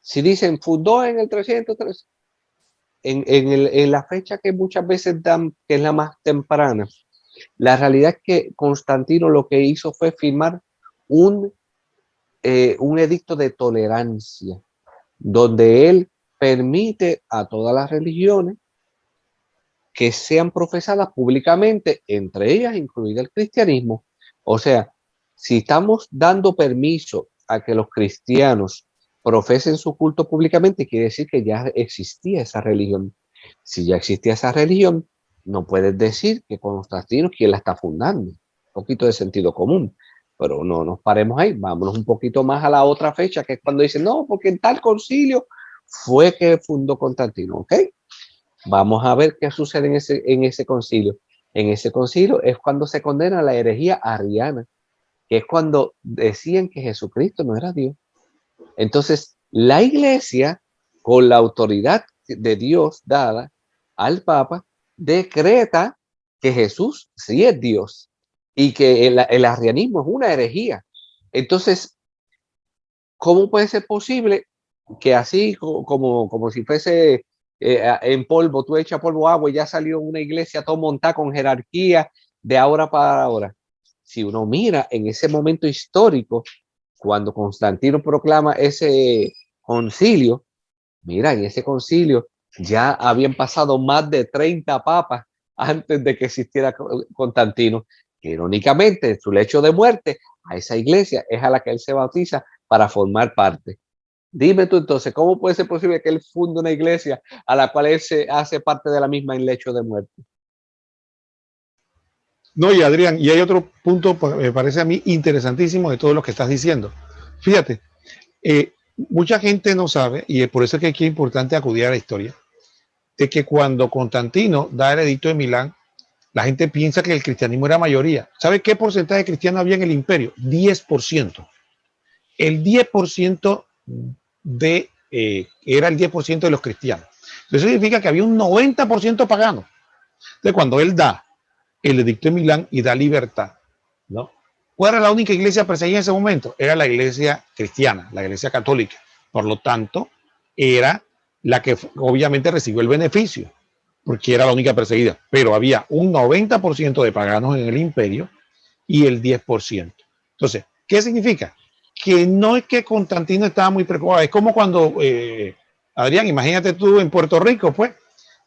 Si dicen fundó en el 303, en la fecha que muchas veces dan, que es la más temprana, la realidad es que Constantino lo que hizo fue firmar un edicto de tolerancia, donde él permite a todas las religiones que sean profesadas públicamente, entre ellas incluido el cristianismo. O sea, si estamos dando permiso a que los cristianos profesen su culto públicamente, quiere decir que ya existía esa religión. Si ya existía esa religión, no puedes decir que Constantino quien la está fundando. Un poquito de sentido común. Pero no nos paremos ahí, vámonos un poquito más a la otra fecha, que es cuando dicen, no, porque en tal concilio fue que fundó Constantino, ¿ok? Vamos a ver qué sucede en ese concilio. En ese concilio es cuando se condena la herejía arriana, que es cuando decían que Jesucristo no era Dios. Entonces, la iglesia, con la autoridad de Dios dada al Papa, decreta que Jesús sí es Dios y que el arrianismo es una herejía. Entonces, ¿cómo puede ser posible que así como si fuese en polvo, tú echas polvo agua y ya salió una iglesia todo montada con jerarquía de ahora para ahora? Si uno mira en ese momento histórico, cuando Constantino proclama ese concilio, mira, en ese concilio ya habían pasado más de 30 papas antes de que existiera Constantino, que irónicamente en su lecho de muerte, a esa iglesia es a la que él se bautiza para formar parte. Dime tú entonces, ¿cómo puede ser posible que él funde una iglesia a la cual él se hace parte de la misma en lecho de muerte? No, y Adrián, y hay otro punto, me parece a mí interesantísimo de todo lo que estás diciendo. Fíjate, mucha gente no sabe, y por eso es que aquí es importante acudir a la historia, de que cuando Constantino da el edicto de Milán, la gente piensa que el cristianismo era mayoría. ¿Sabe qué porcentaje de cristianos había en el imperio? 10%. El 10% era el 10% de los cristianos. Eso significa que había un 90% pagano. Entonces, cuando él da el edicto de Milán y da libertad, ¿no? ¿Cuál era la única iglesia perseguida en ese momento? Era la iglesia cristiana, la iglesia católica. Por lo tanto, era la que obviamente recibió el beneficio, porque era la única perseguida. Pero había un 90% de paganos en el imperio y el 10%. Entonces, ¿qué significa? Que no es que Constantino estaba muy preocupado. Es como cuando, Adrián, imagínate tú en Puerto Rico, pues,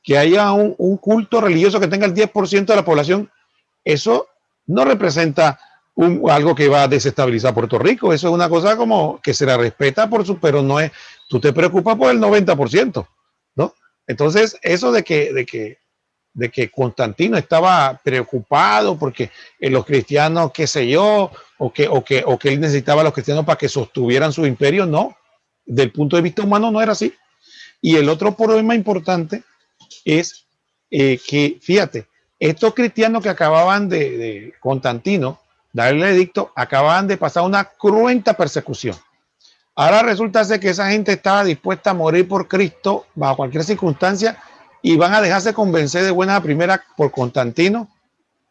que haya un culto religioso que tenga el 10% de la población. Eso no representa algo que va a desestabilizar Puerto Rico. Eso es una cosa como que se la respeta pero no es, tú te preocupas por el 90%, ¿no? Entonces, eso de que Constantino estaba preocupado porque los cristianos, qué sé yo, o que él necesitaba a los cristianos para que sostuvieran su imperio, no. Del punto de vista humano no era así. Y el otro problema importante es que, fíjate, estos cristianos que acababan de Constantino darle el edicto, acababan de pasar una cruenta persecución. Ahora resulta ser que esa gente estaba dispuesta a morir por Cristo bajo cualquier circunstancia y van a dejarse convencer de buena primera por Constantino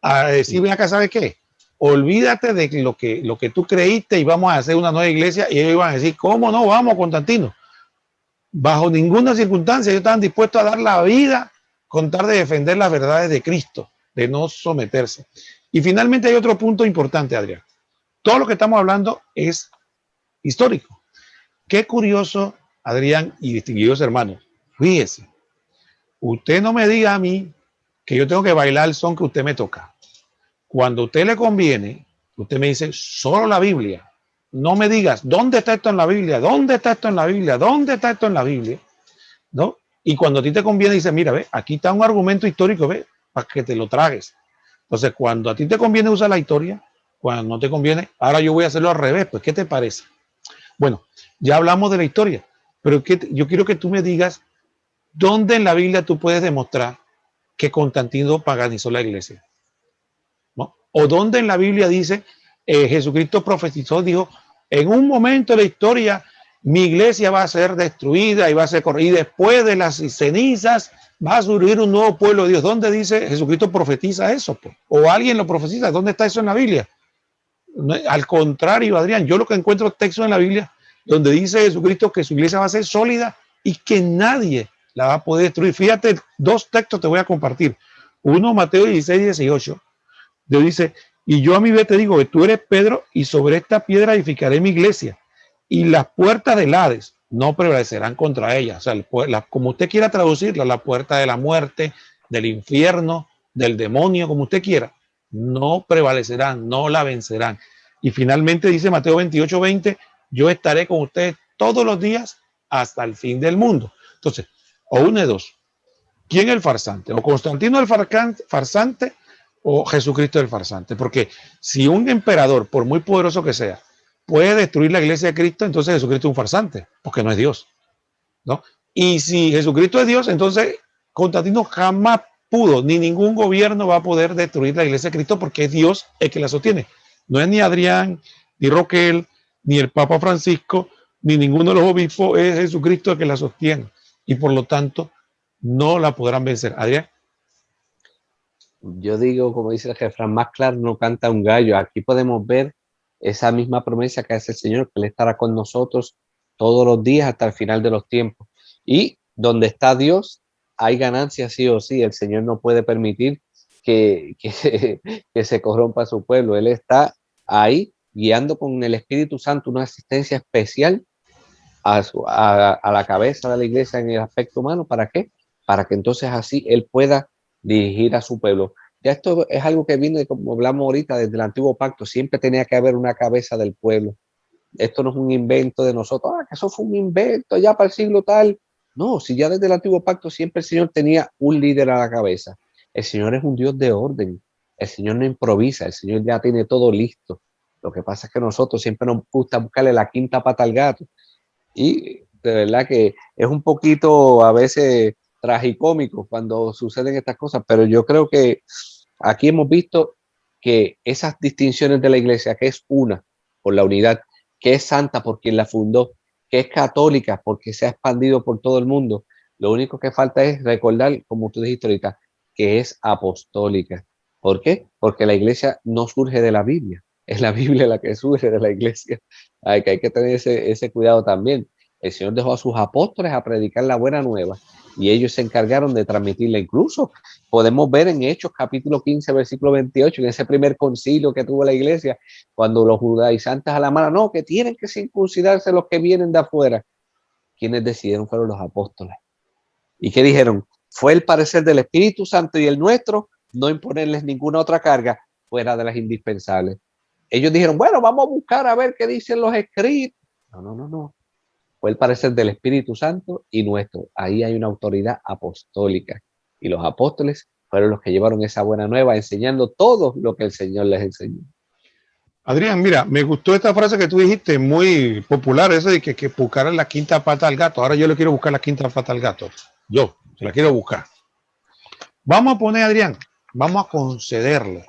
a decir, ven acá, ¿sabes qué? Olvídate de lo que tú creíste y vamos a hacer una nueva iglesia. Y ellos iban a decir, ¿cómo no? Vamos, Constantino. Bajo ninguna circunstancia ellos estaban dispuestos a dar la vida con tal de defender las verdades de Cristo, de no someterse. Y finalmente hay otro punto importante, Adrián. Todo lo que estamos hablando es histórico. Qué curioso, Adrián y distinguidos hermanos. Fíjese, usted no me diga a mí que yo tengo que bailar el son que usted me toca. Cuando a usted le conviene, usted me dice solo la Biblia. No me digas, ¿dónde está esto en la Biblia? ¿Dónde está esto en la Biblia? ¿Dónde está esto en la Biblia? ¿No? Y cuando a ti te conviene, dice, mira, ve, aquí está un argumento histórico, ve, para que te lo tragues. Entonces, cuando a ti te conviene usar la historia, cuando no te conviene, ahora yo voy a hacerlo al revés, pues, ¿qué te parece? Bueno, ya hablamos de la historia, pero yo quiero que tú me digas dónde en la Biblia tú puedes demostrar que Constantino paganizó la iglesia, ¿no? O dónde en la Biblia dice, Jesucristo profetizó, dijo, en un momento de la historia mi iglesia va a ser destruida y va a ser corrida, y después de las cenizas va a surgir un nuevo pueblo de Dios. ¿Dónde dice Jesucristo profetiza eso? Pues? ¿O alguien lo profetiza? ¿Dónde está eso en la Biblia? Al contrario, Adrián, yo lo que encuentro textos en la Biblia donde dice Jesucristo que su iglesia va a ser sólida y que nadie la va a poder destruir. Fíjate, dos textos te voy a compartir. Uno, Mateo 16, 18. Dios dice, y yo a mi vez te digo que tú eres Pedro y sobre esta piedra edificaré mi iglesia y las puertas del Hades no prevalecerán contra ella. O sea, como usted quiera traducirla, la puerta de la muerte, del infierno, del demonio, como usted quiera, no prevalecerán, no la vencerán. Y finalmente dice Mateo 28:20, yo estaré con ustedes todos los días hasta el fin del mundo. Entonces, o une dos, ¿quién es el farsante? ¿O Constantino el farsante o Jesucristo el farsante? Porque si un emperador, por muy poderoso que sea, puede destruir la iglesia de Cristo, entonces Jesucristo es un farsante, porque no es Dios, ¿no? Y si Jesucristo es Dios, entonces Constantino jamás pudo, ni ningún gobierno va a poder destruir la iglesia de Cristo porque es Dios el que la sostiene. No es ni Adrián, ni Roquel, ni el Papa Francisco, ni ninguno de los obispos, es Jesucristo el que la sostiene. Y por lo tanto, no la podrán vencer. Adrián. Yo digo, como dice el refrán, más claro no canta un gallo. Aquí podemos ver esa misma promesa que hace el Señor, que Él estará con nosotros todos los días hasta el final de los tiempos. Y donde está Dios, hay ganancia sí o sí. El Señor no puede permitir que se corrompa su pueblo. Él está ahí guiando con el Espíritu Santo una asistencia especial a la cabeza de la iglesia en el aspecto humano. ¿Para qué? Para que entonces así Él pueda dirigir a su pueblo. Ya esto es algo que viene, como hablamos ahorita, desde el antiguo pacto. Siempre tenía que haber una cabeza del pueblo. Esto no es un invento de nosotros, que eso fue un invento ya para el siglo tal. No, si ya desde el antiguo pacto siempre el Señor tenía un líder a la cabeza. El Señor es un Dios de orden. El Señor no improvisa, el Señor ya tiene todo listo. Lo que pasa es que nosotros siempre nos gusta buscarle la quinta pata al gato. Y de verdad que es un poquito a veces tragicómico cuando suceden estas cosas, pero yo creo que aquí hemos visto que esas distinciones de la iglesia, que es una por la unidad, que es santa por quien la fundó, que es católica porque se ha expandido por todo el mundo, lo único que falta es recordar, como tú dijiste ahorita, que es apostólica. ¿Por qué? Porque la iglesia no surge de la Biblia, es la Biblia la que surge de la iglesia. Hay que tener ese cuidado también. El Señor dejó a sus apóstoles a predicar la buena nueva y ellos se encargaron de transmitirla. Incluso podemos ver en Hechos capítulo 15, versículo 28, en ese primer concilio que tuvo la iglesia, cuando los judaizantes a la mano, no, que tienen que circuncidarse los que vienen de afuera. Quienes decidieron fueron los apóstoles. ¿Y qué dijeron? Fue el parecer del Espíritu Santo y el nuestro no imponerles ninguna otra carga fuera de las indispensables. Ellos dijeron, bueno, vamos a buscar a ver qué dicen los escritos. No. Fue el parecer del Espíritu Santo y nuestro. Ahí hay una autoridad apostólica. Y los apóstoles fueron los que llevaron esa buena nueva, enseñando todo lo que el Señor les enseñó. Adrián, mira, me gustó esta frase que tú dijiste, muy popular, eso de que buscaran la quinta pata al gato. Ahora yo le quiero buscar la quinta pata al gato. Yo, se la quiero buscar. Vamos a poner, Adrián, vamos a concederle.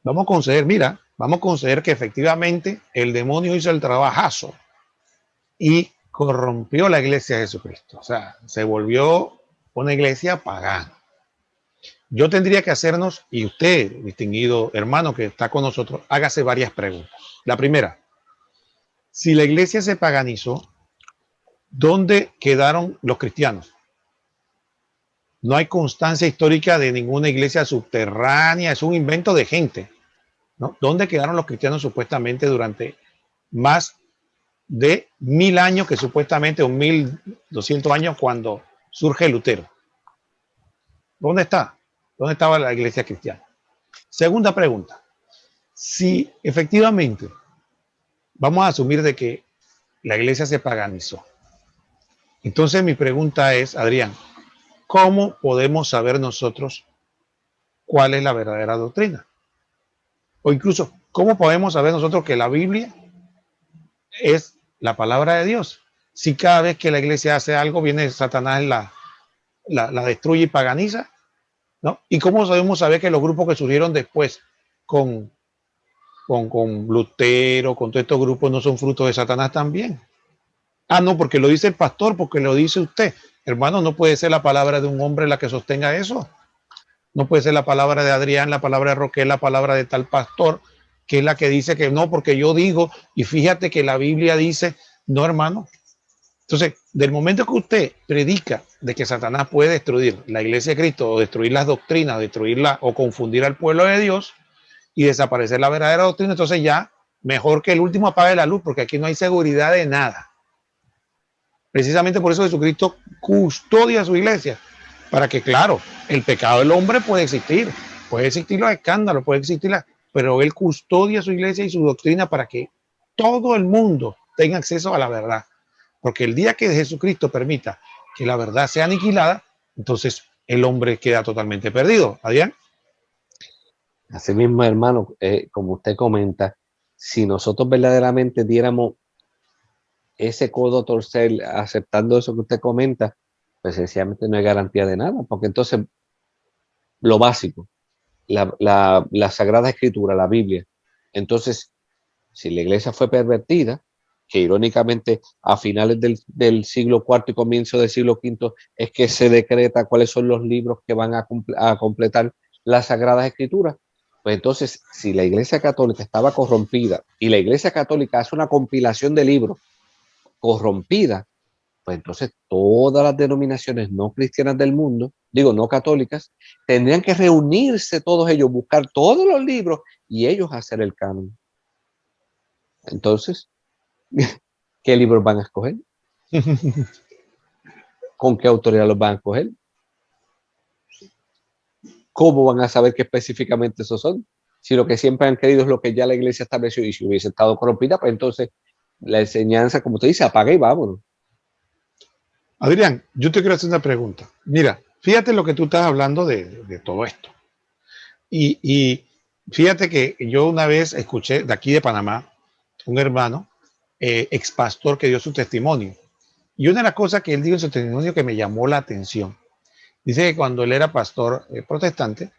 Vamos a conceder, mira, vamos a conceder que efectivamente el demonio hizo el trabajazo y corrompió la iglesia de Jesucristo. O sea, se volvió una iglesia pagana. Yo tendría que hacernos, y usted, distinguido hermano que está con nosotros, hágase varias preguntas. La primera, si la iglesia se paganizó, ¿dónde quedaron los cristianos? No hay constancia histórica de ninguna iglesia subterránea, es un invento de gente, ¿no? ¿Dónde quedaron los cristianos supuestamente durante más de 1000 años, que supuestamente 1200 años cuando surge Lutero? ¿Dónde está? ¿Dónde estaba la iglesia cristiana? Segunda pregunta, si efectivamente vamos a asumir de que la iglesia se paganizó, entonces mi pregunta es, Adrián, ¿cómo podemos saber nosotros cuál es la verdadera doctrina? O incluso, ¿cómo podemos saber nosotros que la Biblia es la palabra de Dios? Si cada vez que la iglesia hace algo, viene Satanás, la destruye y paganiza, ¿no? ¿Y cómo podemos saber que los grupos que surgieron después con Lutero, con todos estos grupos, no son frutos de Satanás también? Ah, no, porque lo dice el pastor, porque lo dice usted. Hermano, no puede ser la palabra de un hombre la que sostenga eso. No puede ser la palabra de Adrián, la palabra de Roquel, la palabra de tal pastor, que es la que dice que no, porque yo digo, y fíjate que la Biblia dice, no, hermano. Entonces, del momento que usted predica de que Satanás puede destruir la iglesia de Cristo, o destruir las doctrinas, destruirla o confundir al pueblo de Dios y desaparecer la verdadera doctrina, entonces ya mejor que el último apague la luz, porque aquí no hay seguridad de nada. Precisamente por eso Jesucristo custodia a su iglesia, para que, claro, el pecado del hombre puede existir los escándalos, puede existir pero él custodia su iglesia y su doctrina para que todo el mundo tenga acceso a la verdad. Porque el día que Jesucristo permita que la verdad sea aniquilada, entonces el hombre queda totalmente perdido. Adrián. Así mismo, hermano, como usted comenta, si nosotros verdaderamente diéramos ese codo a torcer aceptando eso que usted comenta, pues sencillamente no hay garantía de nada, porque entonces lo básico, la Sagrada Escritura, la Biblia, entonces si la iglesia fue pervertida, que irónicamente a finales del siglo IV y comienzo del siglo V es que se decreta cuáles son los libros que van a completar las Sagradas Escrituras, pues entonces si la iglesia católica estaba corrompida y la iglesia católica hace una compilación de libros corrompida, pues entonces todas las denominaciones no cristianas del mundo, digo no católicas, tendrían que reunirse todos ellos, buscar todos los libros y ellos hacer el canon. Entonces, ¿qué libros van a escoger? ¿Con qué autoridad los van a escoger? ¿Cómo van a saber qué específicamente esos son? Si lo que siempre han querido es lo que ya la iglesia estableció y si hubiese estado corrompida, pues entonces la enseñanza, como usted dice, apaga y vámonos. Adrián, yo te quiero hacer una pregunta. Mira, fíjate lo que tú estás hablando de todo esto. Y fíjate que yo una vez escuché de aquí de Panamá un hermano, ex pastor, que dio su testimonio. Y una de las cosas que él dijo en su testimonio que me llamó la atención, dice que cuando él era pastor protestante,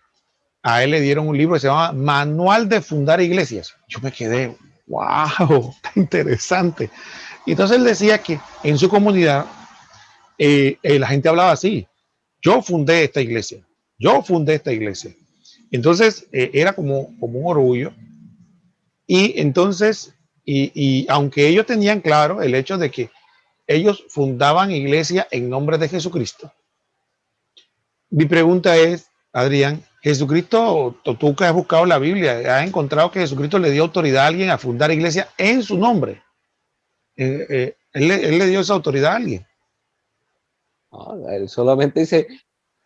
a él le dieron un libro que se llama Manual de Fundar Iglesias. Yo me quedé, wow, está interesante. Y entonces él decía que en su comunidad la gente hablaba así: yo fundé esta iglesia, yo fundé esta iglesia. Entonces era como un orgullo. Y entonces, y aunque ellos tenían claro el hecho de que ellos fundaban iglesia en nombre de Jesucristo, mi pregunta es, Adrián, Jesucristo, tú que has buscado la Biblia, has encontrado que Jesucristo le dio autoridad a alguien a fundar iglesia en su nombre. Él le dio esa autoridad a alguien. No, él solamente dice,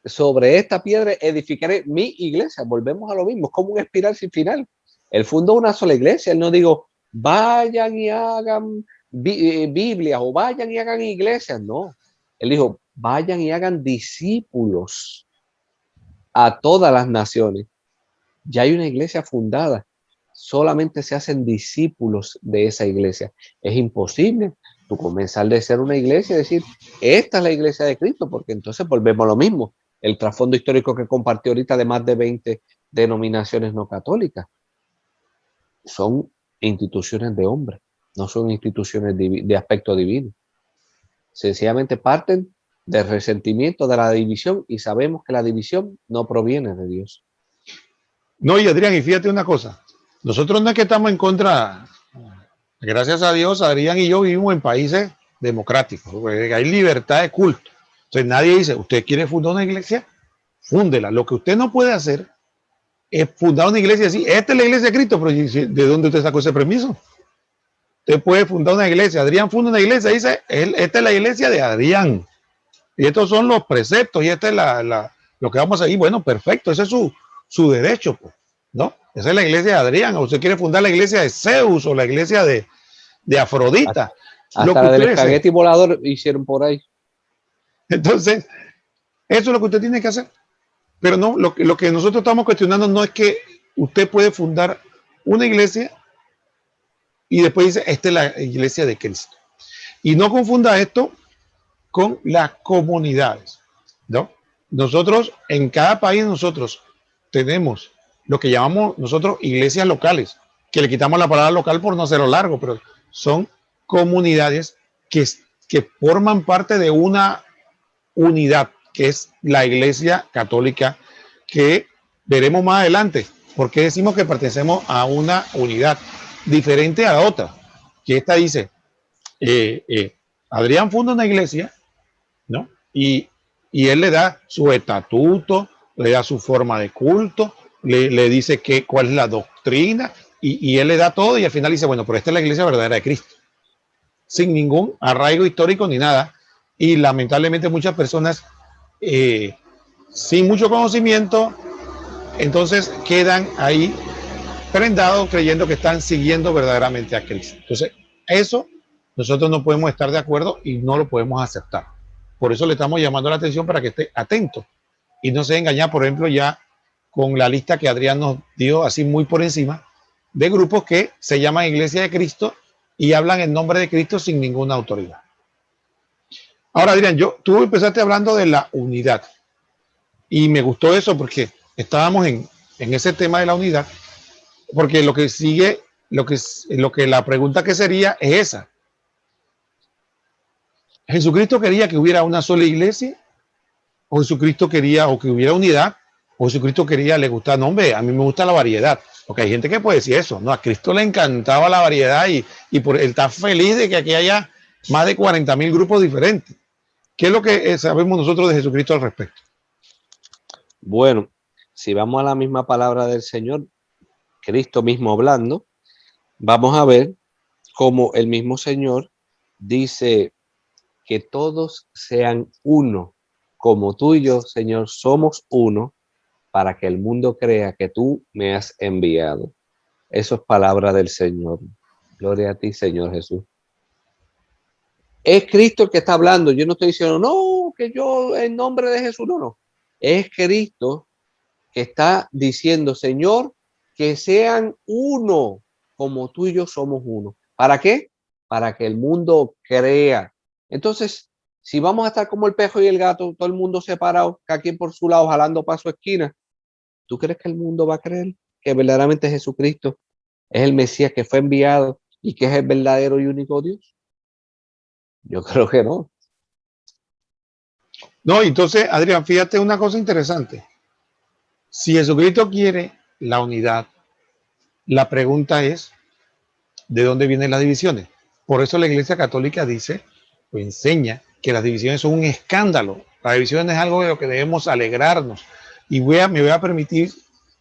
sobre esta piedra edificaré mi iglesia. Volvemos a lo mismo, es como un espiral sin final. Él fundó una sola iglesia, él no dijo, vayan y hagan Biblias o vayan y hagan iglesias, no. Él dijo, vayan y hagan discípulos a todas las naciones. Ya hay una iglesia fundada, solamente se hacen discípulos de esa iglesia. Es imposible tú comenzar de ser una iglesia y decir, esta es la iglesia de Cristo, porque entonces volvemos a lo mismo. El trasfondo histórico que compartió ahorita de más de 20 denominaciones no católicas son instituciones de hombres, no son instituciones de aspecto divino. Sencillamente parten del resentimiento, de la división, y sabemos que la división no proviene de Dios. No, y Adrián, y fíjate una cosa, nosotros no es que estamos en contra, gracias a Dios, Adrián y yo vivimos en países democráticos, hay libertad de culto. Entonces nadie dice, usted quiere fundar una iglesia, fúndela. Lo que usted no puede hacer es fundar una iglesia así, esta es la iglesia de Cristo, pero ¿de dónde usted sacó ese permiso? Usted puede fundar una iglesia, Adrián funda una iglesia, dice, esta es la iglesia de Adrián, y estos son los preceptos, y esta es lo que vamos a ir. Bueno, perfecto, ese es su derecho, pues, ¿no? Esa es la iglesia de Adrián, o usted quiere fundar la iglesia de Zeus, o la iglesia de Afrodita. Hasta la del espagueti volador hicieron por ahí. Entonces, eso es lo que usted tiene que hacer. Pero no, lo que nosotros estamos cuestionando no es que usted puede fundar una iglesia y después dice, esta es la iglesia de Cristo. Y no confunda esto con las comunidades, ¿no? Nosotros, en cada país, nosotros tenemos lo que llamamos nosotros iglesias locales, que le quitamos la palabra local por no hacerlo largo, pero son comunidades que forman parte de una unidad, que es la Iglesia Católica, que veremos más adelante, porque decimos que pertenecemos a una unidad diferente a la otra, que esta dice, Adrián funda una iglesia, ¿no? Y él le da su estatuto, le da su forma de culto, le dice cuál es la doctrina, y él le da todo, y al final dice, bueno, pero esta es la iglesia verdadera de Cristo, sin ningún arraigo histórico ni nada. Y lamentablemente muchas personas sin mucho conocimiento, entonces quedan ahí prendados creyendo que están siguiendo verdaderamente a Cristo. Entonces, eso nosotros no podemos estar de acuerdo y no lo podemos aceptar. Por eso le estamos llamando la atención para que esté atento y no se engañar, por ejemplo, ya con la lista que Adrián nos dio así muy por encima, de grupos que se llaman Iglesia de Cristo y hablan en nombre de Cristo sin ninguna autoridad. Ahora, Adrián, tú empezaste hablando de la unidad y me gustó eso porque estábamos en ese tema de la unidad, porque lo que sigue, lo que la pregunta que sería es esa. ¿Jesucristo quería que hubiera una sola iglesia? ¿O Jesucristo quería o que hubiera unidad? ¿O Jesucristo quería, le gustaba? No, hombre, a mí me gusta la variedad. Porque hay gente que puede decir eso. No, a Cristo le encantaba la variedad y por él está feliz de que aquí haya más de 40,000 grupos diferentes. ¿Qué es lo que sabemos nosotros de Jesucristo al respecto? Bueno, si vamos a la misma palabra del Señor, Cristo mismo hablando, vamos a ver cómo el mismo Señor dice que todos sean uno, como tú y yo, Señor, somos uno, para que el mundo crea que tú me has enviado. Eso es palabra del Señor. Gloria a ti, Señor Jesús. Es Cristo el que está hablando. Yo no estoy diciendo, no, que yo en nombre de Jesús, no. Es Cristo que está diciendo, Señor, que sean uno, como tú y yo somos uno. ¿Para qué? Para que el mundo crea. Entonces, si vamos a estar como el pejo y el gato, todo el mundo separado, cada quien por su lado, jalando para su esquina, ¿tú crees que el mundo va a creer que verdaderamente Jesucristo es el Mesías que fue enviado y que es el verdadero y único Dios? Yo creo que no. No, entonces, Adrián, fíjate una cosa interesante. Si Jesucristo quiere la unidad, la pregunta es, ¿de dónde vienen las divisiones? Por eso la Iglesia Católica dice o enseña que las divisiones son un escándalo. La división es algo de lo que debemos alegrarnos. Y me voy a permitir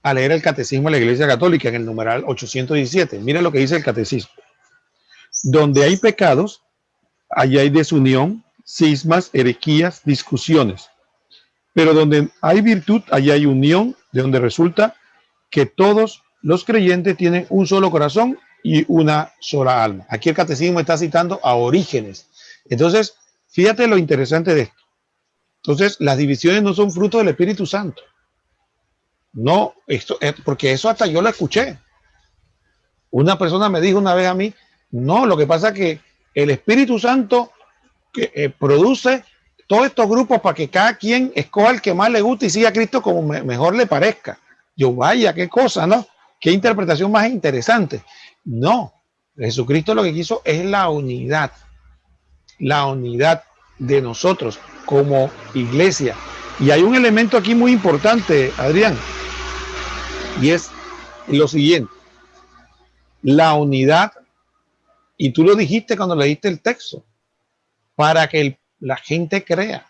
a leer el Catecismo de la Iglesia Católica en el numeral 817. Miren lo que dice el Catecismo. Donde hay pecados, allá hay desunión, cismas, herejías, discusiones. Pero donde hay virtud, allá hay unión, de donde resulta que todos los creyentes tienen un solo corazón y una sola alma. Aquí el Catecismo está citando a Orígenes. Entonces, fíjate lo interesante de esto. Entonces, las divisiones no son fruto del Espíritu Santo. No, esto, porque eso hasta yo lo escuché. Una persona me dijo una vez a mí, no, lo que pasa es que el Espíritu Santo produce todos estos grupos para que cada quien escoja el que más le guste y siga a Cristo como mejor le parezca. Yo, vaya, qué cosa, ¿no? Qué interpretación más interesante. No, Jesucristo lo que quiso es la unidad de nosotros como iglesia. Y hay un elemento aquí muy importante, Adrián, y es lo siguiente. La unidad, y tú lo dijiste cuando leíste el texto, para que la gente crea,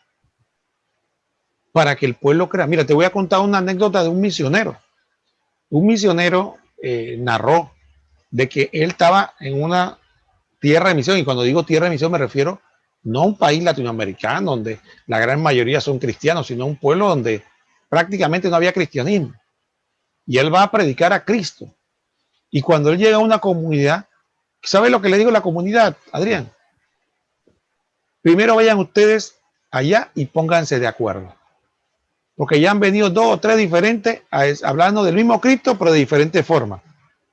para que el pueblo crea. Mira, te voy a contar una anécdota de un misionero. Un misionero narró de que él estaba en una tierra de misión, y cuando digo tierra de misión me refiero no a un país latinoamericano donde la gran mayoría son cristianos, sino a un pueblo donde prácticamente no había cristianismo. Y él va a predicar a Cristo. Y cuando él llega a una comunidad, ¿sabe lo que le digo a la comunidad, Adrián? Primero vayan ustedes allá y pónganse de acuerdo. Porque ya han venido 2 o 3 diferentes hablando del mismo Cristo, pero de diferentes formas.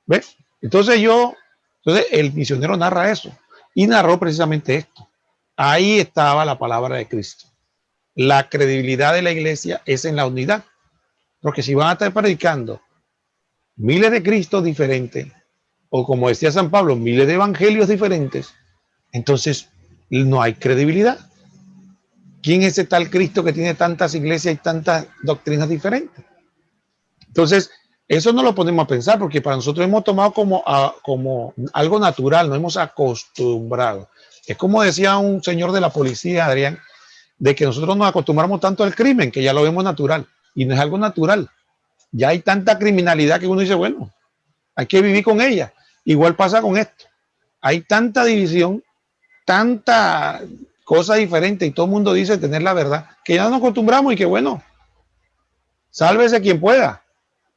¿Ves? Entonces el misionero narra eso. Y narró precisamente esto. Ahí estaba la palabra de Cristo. La credibilidad de la iglesia es en la unidad. Porque si van a estar predicando miles de Cristos diferentes, o como decía San Pablo, miles de evangelios diferentes, entonces no hay credibilidad. ¿Quién es ese tal Cristo que tiene tantas iglesias y tantas doctrinas diferentes? Entonces, eso no lo ponemos a pensar porque para nosotros hemos tomado como algo natural, nos hemos acostumbrado. Es como decía un señor de la policía, Adrián, de que nosotros nos acostumbramos tanto al crimen que ya lo vemos natural y no es algo natural. Ya hay tanta criminalidad que uno dice, bueno, hay que vivir con ella. Igual pasa con esto. Hay tanta división, tanta cosa diferente y todo el mundo dice tener la verdad, que ya nos acostumbramos y que bueno, Sálvese quien pueda.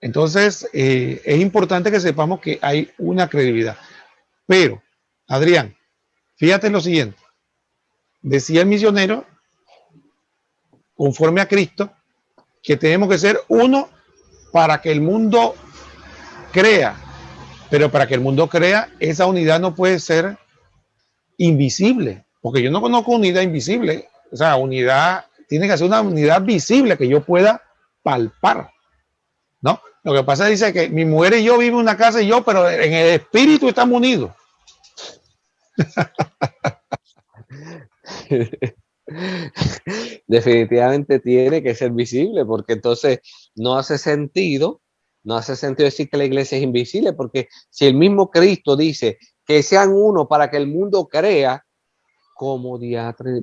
Entonces, es importante que sepamos que hay una credibilidad. Pero, Adrián, fíjate en lo siguiente. Decía el misionero, conforme a Cristo, que tenemos que ser uno para que el mundo crea. Pero para que el mundo crea, esa unidad no puede ser invisible. Porque yo no conozco unidad invisible. O sea, unidad, tiene que ser una unidad visible que yo pueda palpar. ¿No? Lo que pasa dice que mi mujer y yo vivimos en una casa y yo, pero en el espíritu estamos unidos. Definitivamente tiene que ser visible, porque entonces no hace sentido decir que la iglesia es invisible, porque si el mismo Cristo dice que sean uno para que el mundo crea, ¿cómo diatre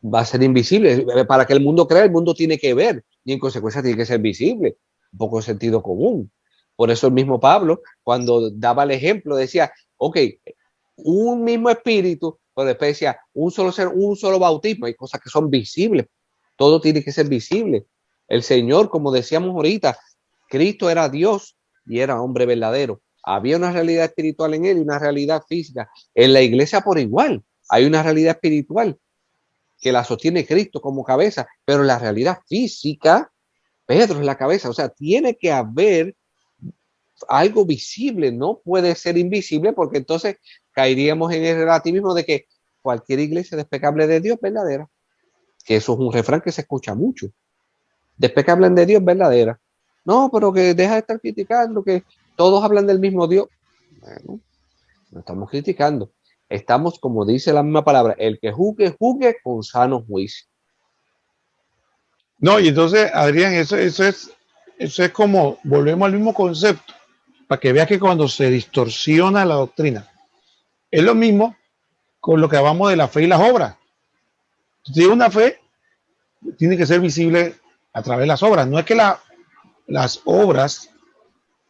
va a ser invisible? Para que el mundo crea, el mundo tiene que ver y en consecuencia tiene que ser visible. Un poco de sentido común. Por eso el mismo Pablo, cuando daba el ejemplo, decía, ok, un mismo espíritu, pero después decía, un solo ser, un solo bautismo. Hay cosas que son visibles. Todo tiene que ser visible. El Señor, como decíamos ahorita, Cristo era Dios y era hombre verdadero. Había una realidad espiritual en él y una realidad física. En la iglesia por igual. Hay una realidad espiritual que la sostiene Cristo como cabeza, pero la realidad física, Pedro es la cabeza. O sea, tiene que haber algo visible, no puede ser invisible, porque entonces caeríamos en el relativismo de que cualquier iglesia despecable de Dios verdadera, que eso es un refrán que se escucha mucho. Despecable de Dios verdadera. No, pero que deja de estar criticando, que todos hablan del mismo Dios. Bueno, no estamos criticando. Estamos, como dice la misma palabra, el que juzgue, juzgue con sano juicio. No, y entonces, Adrián, eso es como, volvemos al mismo concepto, para que veas que cuando se distorsiona la doctrina, es lo mismo con lo que hablamos de la fe y las obras. Si una fe tiene que ser visible a través de las obras. No es que las obras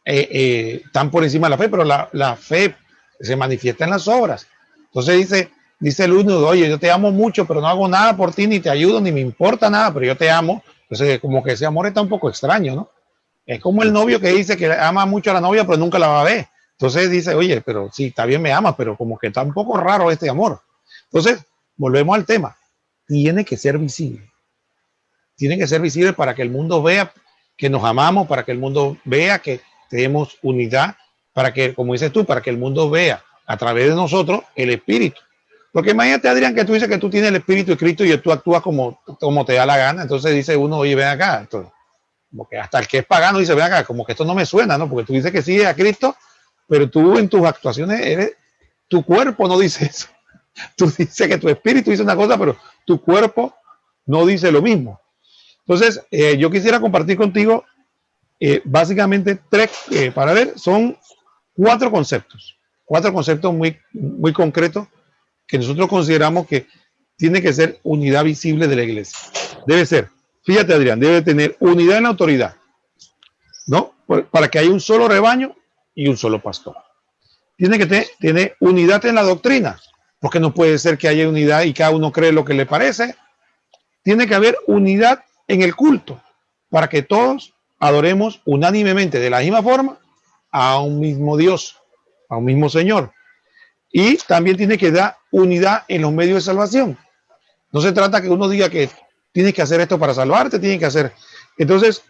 están por encima de la fe, pero la fe se manifiesta en las obras. Entonces dice el uno, oye, yo te amo mucho, pero no hago nada por ti, ni te ayudo, ni me importa nada, pero yo te amo. Entonces, como que ese amor está un poco extraño, ¿no? Es como el novio que dice que ama mucho a la novia, pero nunca la va a ver. Entonces dice, oye, pero sí, está bien, me ama, pero como que está un poco raro este amor. Entonces, volvemos al tema. Tiene que ser visible. Tiene que ser visible para que el mundo vea que nos amamos, para que el mundo vea que tenemos unidad, para que, como dices tú, para que el mundo vea a través de nosotros el espíritu. Porque imagínate, Adrián, que tú dices que tú tienes el espíritu de Cristo y tú actúas como te da la gana. Entonces dice uno, oye, ven acá. Entonces, como que hasta el que es pagano dice, ven acá, como que esto no me suena, ¿no? Porque tú dices que sí a Cristo, pero tú en tus actuaciones tu cuerpo no dice eso. Tú dices que tu espíritu dice una cosa, pero tu cuerpo no dice lo mismo. Entonces, yo quisiera compartir contigo básicamente para ver, son cuatro conceptos muy concretos que nosotros consideramos que tiene que ser unidad visible de la iglesia. Debe ser, fíjate Adrián, debe tener unidad en la autoridad, ¿no? Para que haya un solo rebaño y un solo pastor. Tiene que tener unidad en la doctrina, porque no puede ser que haya unidad y cada uno cree lo que le parece. Tiene que haber unidad en el culto, para que todos adoremos unánimemente de la misma forma a un mismo Dios, a un mismo Señor. Y también tiene que dar unidad en los medios de salvación. No se trata que uno diga que tienes que hacer esto para salvarte, tienes que hacer. Entonces,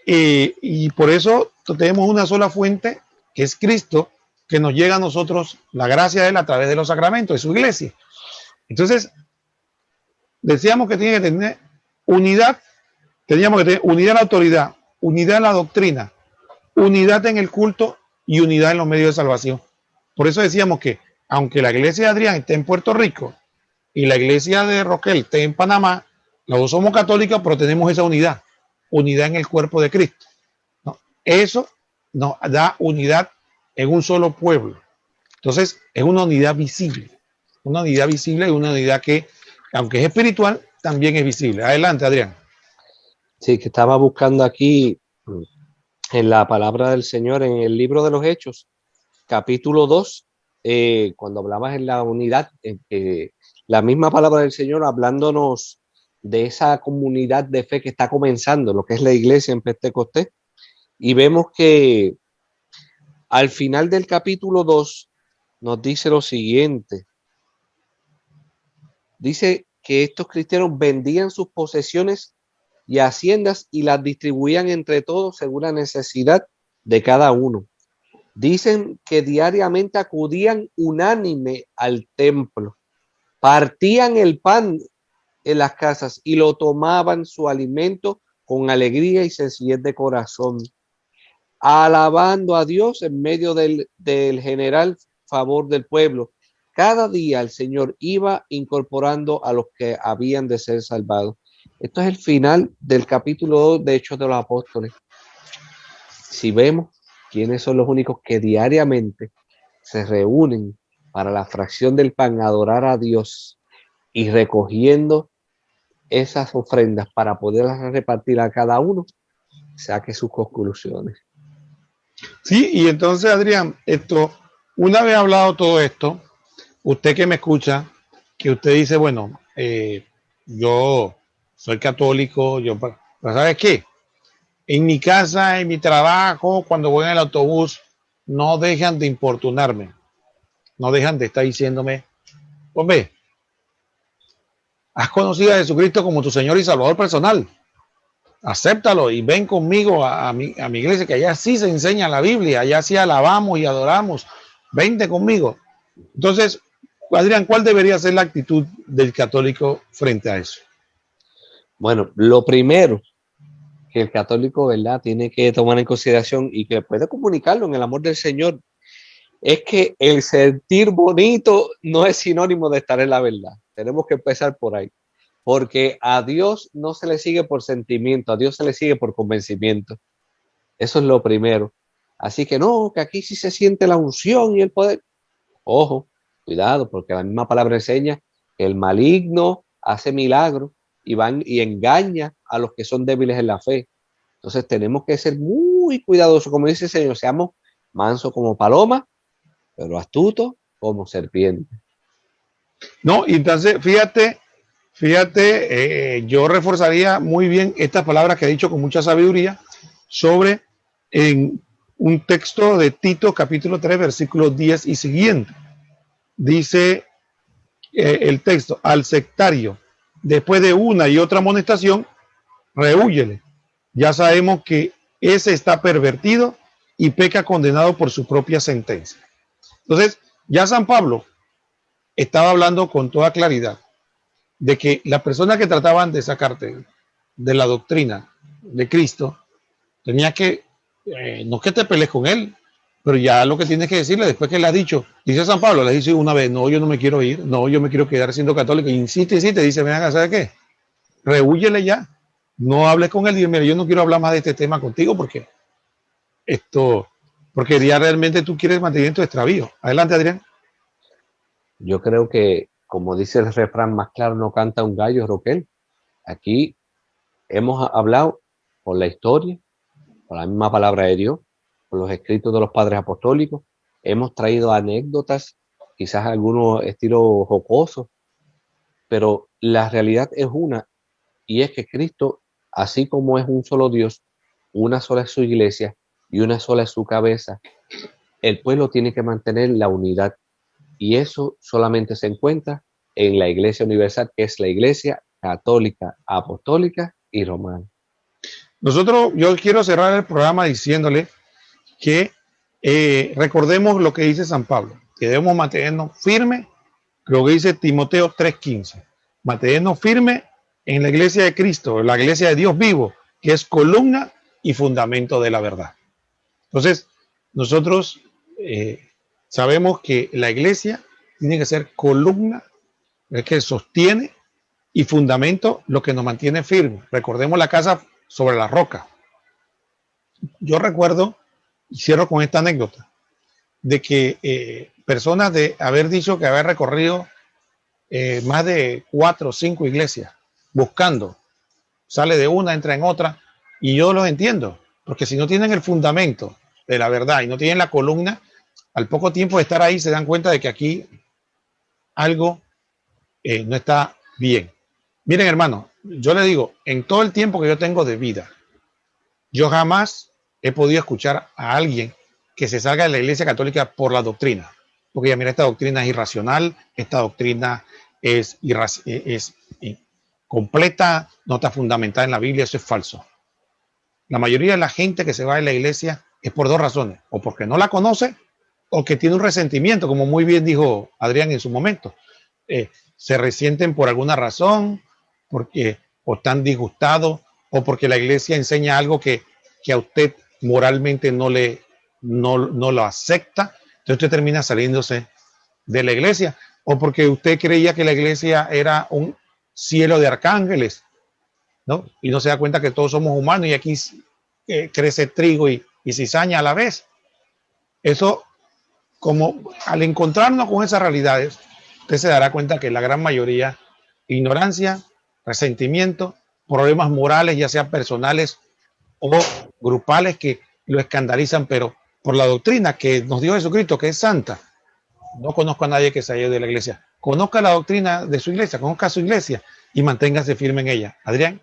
y por eso tenemos una sola fuente, que es Cristo, que nos llega a nosotros la gracia de él a través de los sacramentos de su iglesia. Entonces, decíamos que tiene que tener unidad, teníamos que tener unidad en la autoridad, unidad en la doctrina, unidad en el culto y unidad en los medios de salvación. Por eso decíamos que, aunque la iglesia de Adrián esté en Puerto Rico y la iglesia de Roquel esté en Panamá, los dos somos católicos, pero tenemos esa unidad en el cuerpo de Cristo, ¿no? Eso nos da unidad en un solo pueblo. Entonces, es una unidad visible y una unidad que, aunque es espiritual, también es visible. Adelante, Adrián. Sí, que estaba buscando aquí en la palabra del Señor, en el libro de los Hechos, capítulo 2, cuando hablabas en la unidad, la misma palabra del Señor hablándonos de esa comunidad de fe que está comenzando, lo que es la iglesia en Pentecostés, y vemos que al final del capítulo 2 nos dice lo siguiente. Dice que estos cristianos vendían sus posesiones y haciendas y las distribuían entre todos según la necesidad de cada uno. Dicen que diariamente acudían unánime al templo, partían el pan en las casas y lo tomaban su alimento con alegría y sencillez de corazón, alabando a Dios en medio del general favor del pueblo. Cada día el Señor iba incorporando a los que habían de ser salvados. Esto es el final del capítulo 2 de Hechos de los Apóstoles. Si vemos quiénes son los únicos que diariamente se reúnen para la fracción del pan, adorar a Dios y recogiendo esas ofrendas para poderlas repartir a cada uno, saque sus conclusiones. Sí, y entonces, Adrián, una vez hablado todo esto, usted que me escucha, que usted dice, bueno, yo soy católico, pero ¿sabes qué? En mi casa, en mi trabajo, cuando voy en el autobús, no dejan de importunarme, no dejan de estar diciéndome, hombre, has conocido a Jesucristo como tu Señor y Salvador personal, acéptalo y ven conmigo a mi iglesia, que allá sí se enseña la Biblia, allá sí alabamos y adoramos, vente conmigo. Entonces, Adrián, ¿cuál debería ser la actitud del católico frente a eso? Bueno, lo primero que el católico, ¿verdad?, tiene que tomar en consideración y que puede comunicarlo en el amor del Señor, es que el sentir bonito no es sinónimo de estar en la verdad. Tenemos que empezar por ahí, porque a Dios no se le sigue por sentimiento, a Dios se le sigue por convencimiento. Eso es lo primero. Así que no, que aquí sí se siente la unción y el poder. Ojo, cuidado, porque la misma palabra enseña que el maligno hace milagros y van y engaña a los que son débiles en la fe. Entonces tenemos que ser muy cuidadosos, como dice el Señor, seamos mansos como paloma, pero astutos como serpiente. No, y entonces fíjate, yo reforzaría muy bien estas palabras que ha dicho con mucha sabiduría sobre en un texto de Tito capítulo 3 versículos 10 y siguiente. Dice el texto, al sectario, después de una y otra amonestación, rehúyele. Ya sabemos que ese está pervertido y peca condenado por su propia sentencia. Entonces, ya San Pablo estaba hablando con toda claridad de que las personas que trataban de sacarte de la doctrina de Cristo, tenía que, no que te pelees con él, pero ya lo que tienes que decirle después que le has dicho, dice San Pablo, le dice una vez, no, yo no me quiero ir, no, yo me quiero quedar siendo católico, insiste, dice, venga, ¿sabe qué? Rehúyele ya, no hables con él, dime, yo no quiero hablar más de este tema contigo porque porque ya realmente tú quieres mantener tu extravío. Adelante, Adrián. Yo creo que, como dice el refrán, más claro no canta un gallo, Roquel. Aquí hemos hablado por la historia, por la misma palabra de Dios, por los escritos de los padres apostólicos. Hemos traído anécdotas, quizás algunos estilos jocosos, pero la realidad es una, y es que Cristo, así como es un solo Dios, una sola es su iglesia y una sola es su cabeza, el pueblo tiene que mantener la unidad, y eso solamente se encuentra en la Iglesia Universal, que es la Iglesia Católica, Apostólica y Romana. Yo quiero cerrar el programa diciéndole que recordemos lo que dice San Pablo, que debemos mantenernos firmes, lo que dice Timoteo 3:15, mantenernos firmes en la iglesia de Cristo, la iglesia de Dios vivo, que es columna y fundamento de la verdad. Entonces, nosotros sabemos que la iglesia tiene que ser columna, es que sostiene y fundamento lo que nos mantiene firmes. Recordemos la casa sobre la roca. Yo recuerdo, y cierro con esta anécdota, de que personas de haber dicho que haber recorrido más de 4 o 5 iglesias buscando, sale de una, entra en otra, y yo los entiendo, porque si no tienen el fundamento de la verdad y no tienen la columna, al poco tiempo de estar ahí se dan cuenta de que aquí algo no está bien. Miren, hermano, yo le digo, en todo el tiempo que yo tengo de vida, yo jamás he podido escuchar a alguien que se salga de la Iglesia Católica por la doctrina. Porque ya mira, esta doctrina es irracional, esta doctrina es completa, no está fundamentada en la Biblia, eso es falso. La mayoría de la gente que se va de la iglesia es por dos razones, o porque no la conoce o que tiene un resentimiento, como muy bien dijo Adrián en su momento. Se resienten por alguna razón, porque o están disgustados o porque la iglesia enseña algo que a usted moralmente no lo acepta. Entonces usted termina saliéndose de la iglesia, o porque usted creía que la iglesia era un cielo de arcángeles, ¿no? Y no se da cuenta que todos somos humanos y aquí crece trigo y cizaña a la vez. Eso, como al encontrarnos con esas realidades, usted se dará cuenta que la gran mayoría, ignorancia, resentimiento, problemas morales, ya sean personales o grupales, que lo escandalizan, pero por la doctrina que nos dio Jesucristo, que es santa. No conozco a nadie que se haya ido de la iglesia. Conozca la doctrina de su iglesia, conozca su iglesia y manténgase firme en ella. Adrián.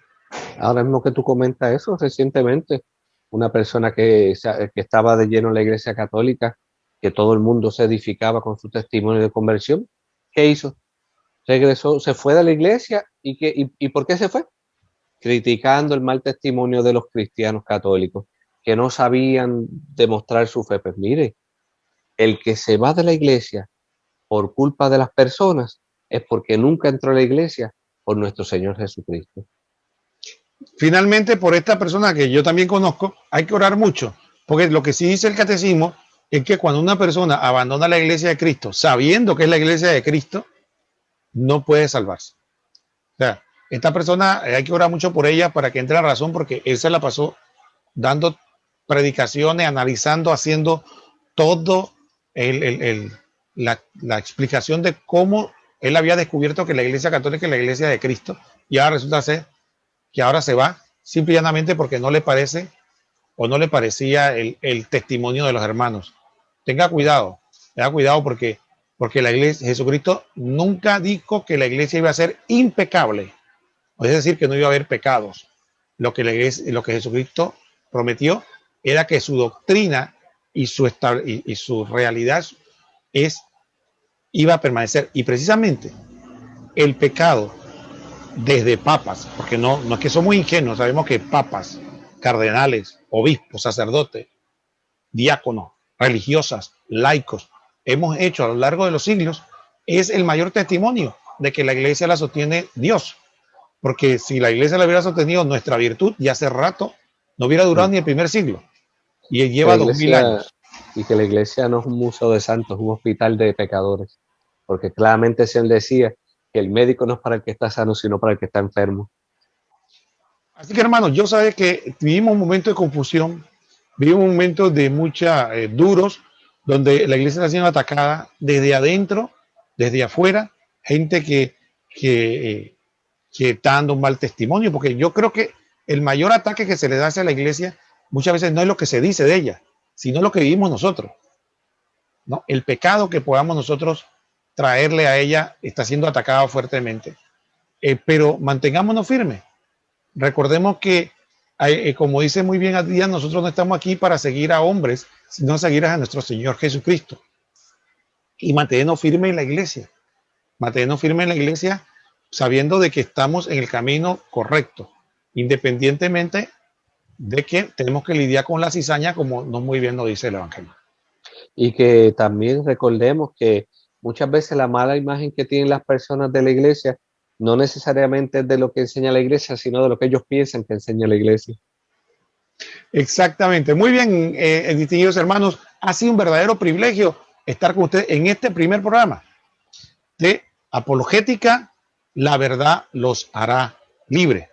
Ahora mismo que tú comentas eso, recientemente, una persona que estaba de lleno en la Iglesia Católica, que todo el mundo se edificaba con su testimonio de conversión, ¿qué hizo? Regresó, se fue de la iglesia y ¿por qué se fue? Criticando el mal testimonio de los cristianos católicos, que no sabían demostrar su fe. Pues mire, el que se va de la iglesia por culpa de las personas es porque nunca entró a la iglesia por nuestro Señor Jesucristo. Finalmente, por esta persona que yo también conozco, hay que orar mucho, porque lo que sí dice el catecismo es que cuando una persona abandona la iglesia de Cristo, sabiendo que es la iglesia de Cristo, no puede salvarse. O sea, esta persona hay que orar mucho por ella para que entre a razón, porque él se la pasó dando predicaciones, analizando, haciendo todo la explicación de cómo él había descubierto que la iglesia católica es la iglesia de Cristo, y ahora resulta ser que ahora se va simple y llanamente porque no le parece o no le parecía el testimonio de los hermanos. Tenga cuidado porque la iglesia, Jesucristo nunca dijo que la iglesia iba a ser impecable, es decir, que no iba a haber pecados. Lo que Jesucristo prometió era que su doctrina y su realidad iba a permanecer. Y precisamente el pecado, desde papas, porque no es que somos ingenuos, sabemos que papas, cardenales, obispos, sacerdotes, diáconos, religiosas, laicos, hemos hecho a lo largo de los siglos, es el mayor testimonio de que la iglesia la sostiene Dios. Porque si la iglesia la hubiera sostenido nuestra virtud, ya hace rato no hubiera durado ni el primer siglo. Y él lleva 2000 años. Y que la iglesia no es un museo de santos, es un hospital de pecadores. Porque claramente se decía que el médico no es para el que está sano, sino para el que está enfermo. Así que, hermanos, yo sé que vivimos un momento de confusión, vivimos un momento de mucha duros, donde la iglesia está siendo atacada desde adentro, desde afuera, gente que está dando un mal testimonio, porque yo creo que el mayor ataque que se le da hacia la iglesia muchas veces no es lo que se dice de ella, sino lo que vivimos nosotros, ¿no? El pecado que podamos nosotros traerle a ella está siendo atacado fuertemente, pero mantengámonos firmes. Recordemos que, como dice muy bien Adrián, nosotros no estamos aquí para seguir a hombres, sino seguir a nuestro Señor Jesucristo. Y mantenernos firmes en la iglesia. Mantenernos firmes en la iglesia sabiendo de que estamos en el camino correcto, independientemente de que tenemos que lidiar con la cizaña, como no muy bien nos dice el Evangelio. Y que también recordemos que muchas veces la mala imagen que tienen las personas de la iglesia no necesariamente es de lo que enseña la iglesia, sino de lo que ellos piensan que enseña la iglesia. Exactamente. Muy bien, distinguidos hermanos, ha sido un verdadero privilegio estar con ustedes en este primer programa de Apologética, la verdad los hará libre.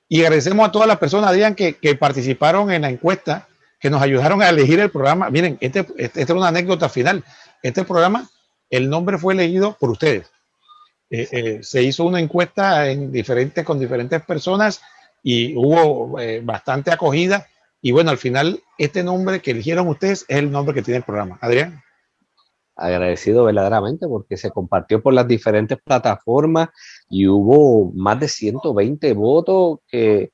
Y agradecemos a todas las personas, Adrián, que participaron en la encuesta, que nos ayudaron a elegir el programa. Miren, esta es una anécdota final. Este programa, el nombre fue elegido por ustedes. Se hizo una encuesta con diferentes personas y hubo bastante acogida. Y bueno, al final, este nombre que eligieron ustedes es el nombre que tiene el programa. Adrián. agradecido verdaderamente porque se compartió por las diferentes plataformas y hubo más de 120 votos, que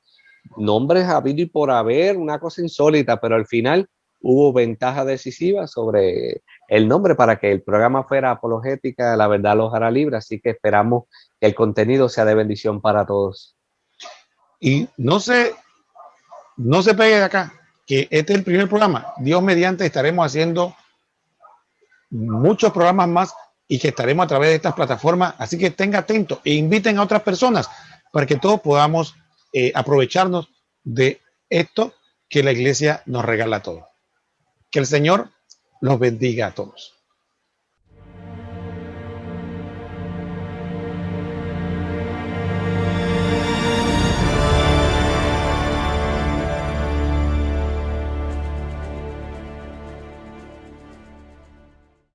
nombres habido y por haber, una cosa insólita, pero al final hubo ventaja decisiva sobre el nombre para que el programa fuera apologética, la verdad los hará libre, así que esperamos que el contenido sea de bendición para todos. Y no se pegue de acá, que este es el primer programa. Dios mediante estaremos haciendo muchos programas más y que estaremos a través de estas plataformas, así que estén atentos e inviten a otras personas para que todos podamos aprovecharnos de esto que la iglesia nos regala a todos. Que el Señor los bendiga a todos.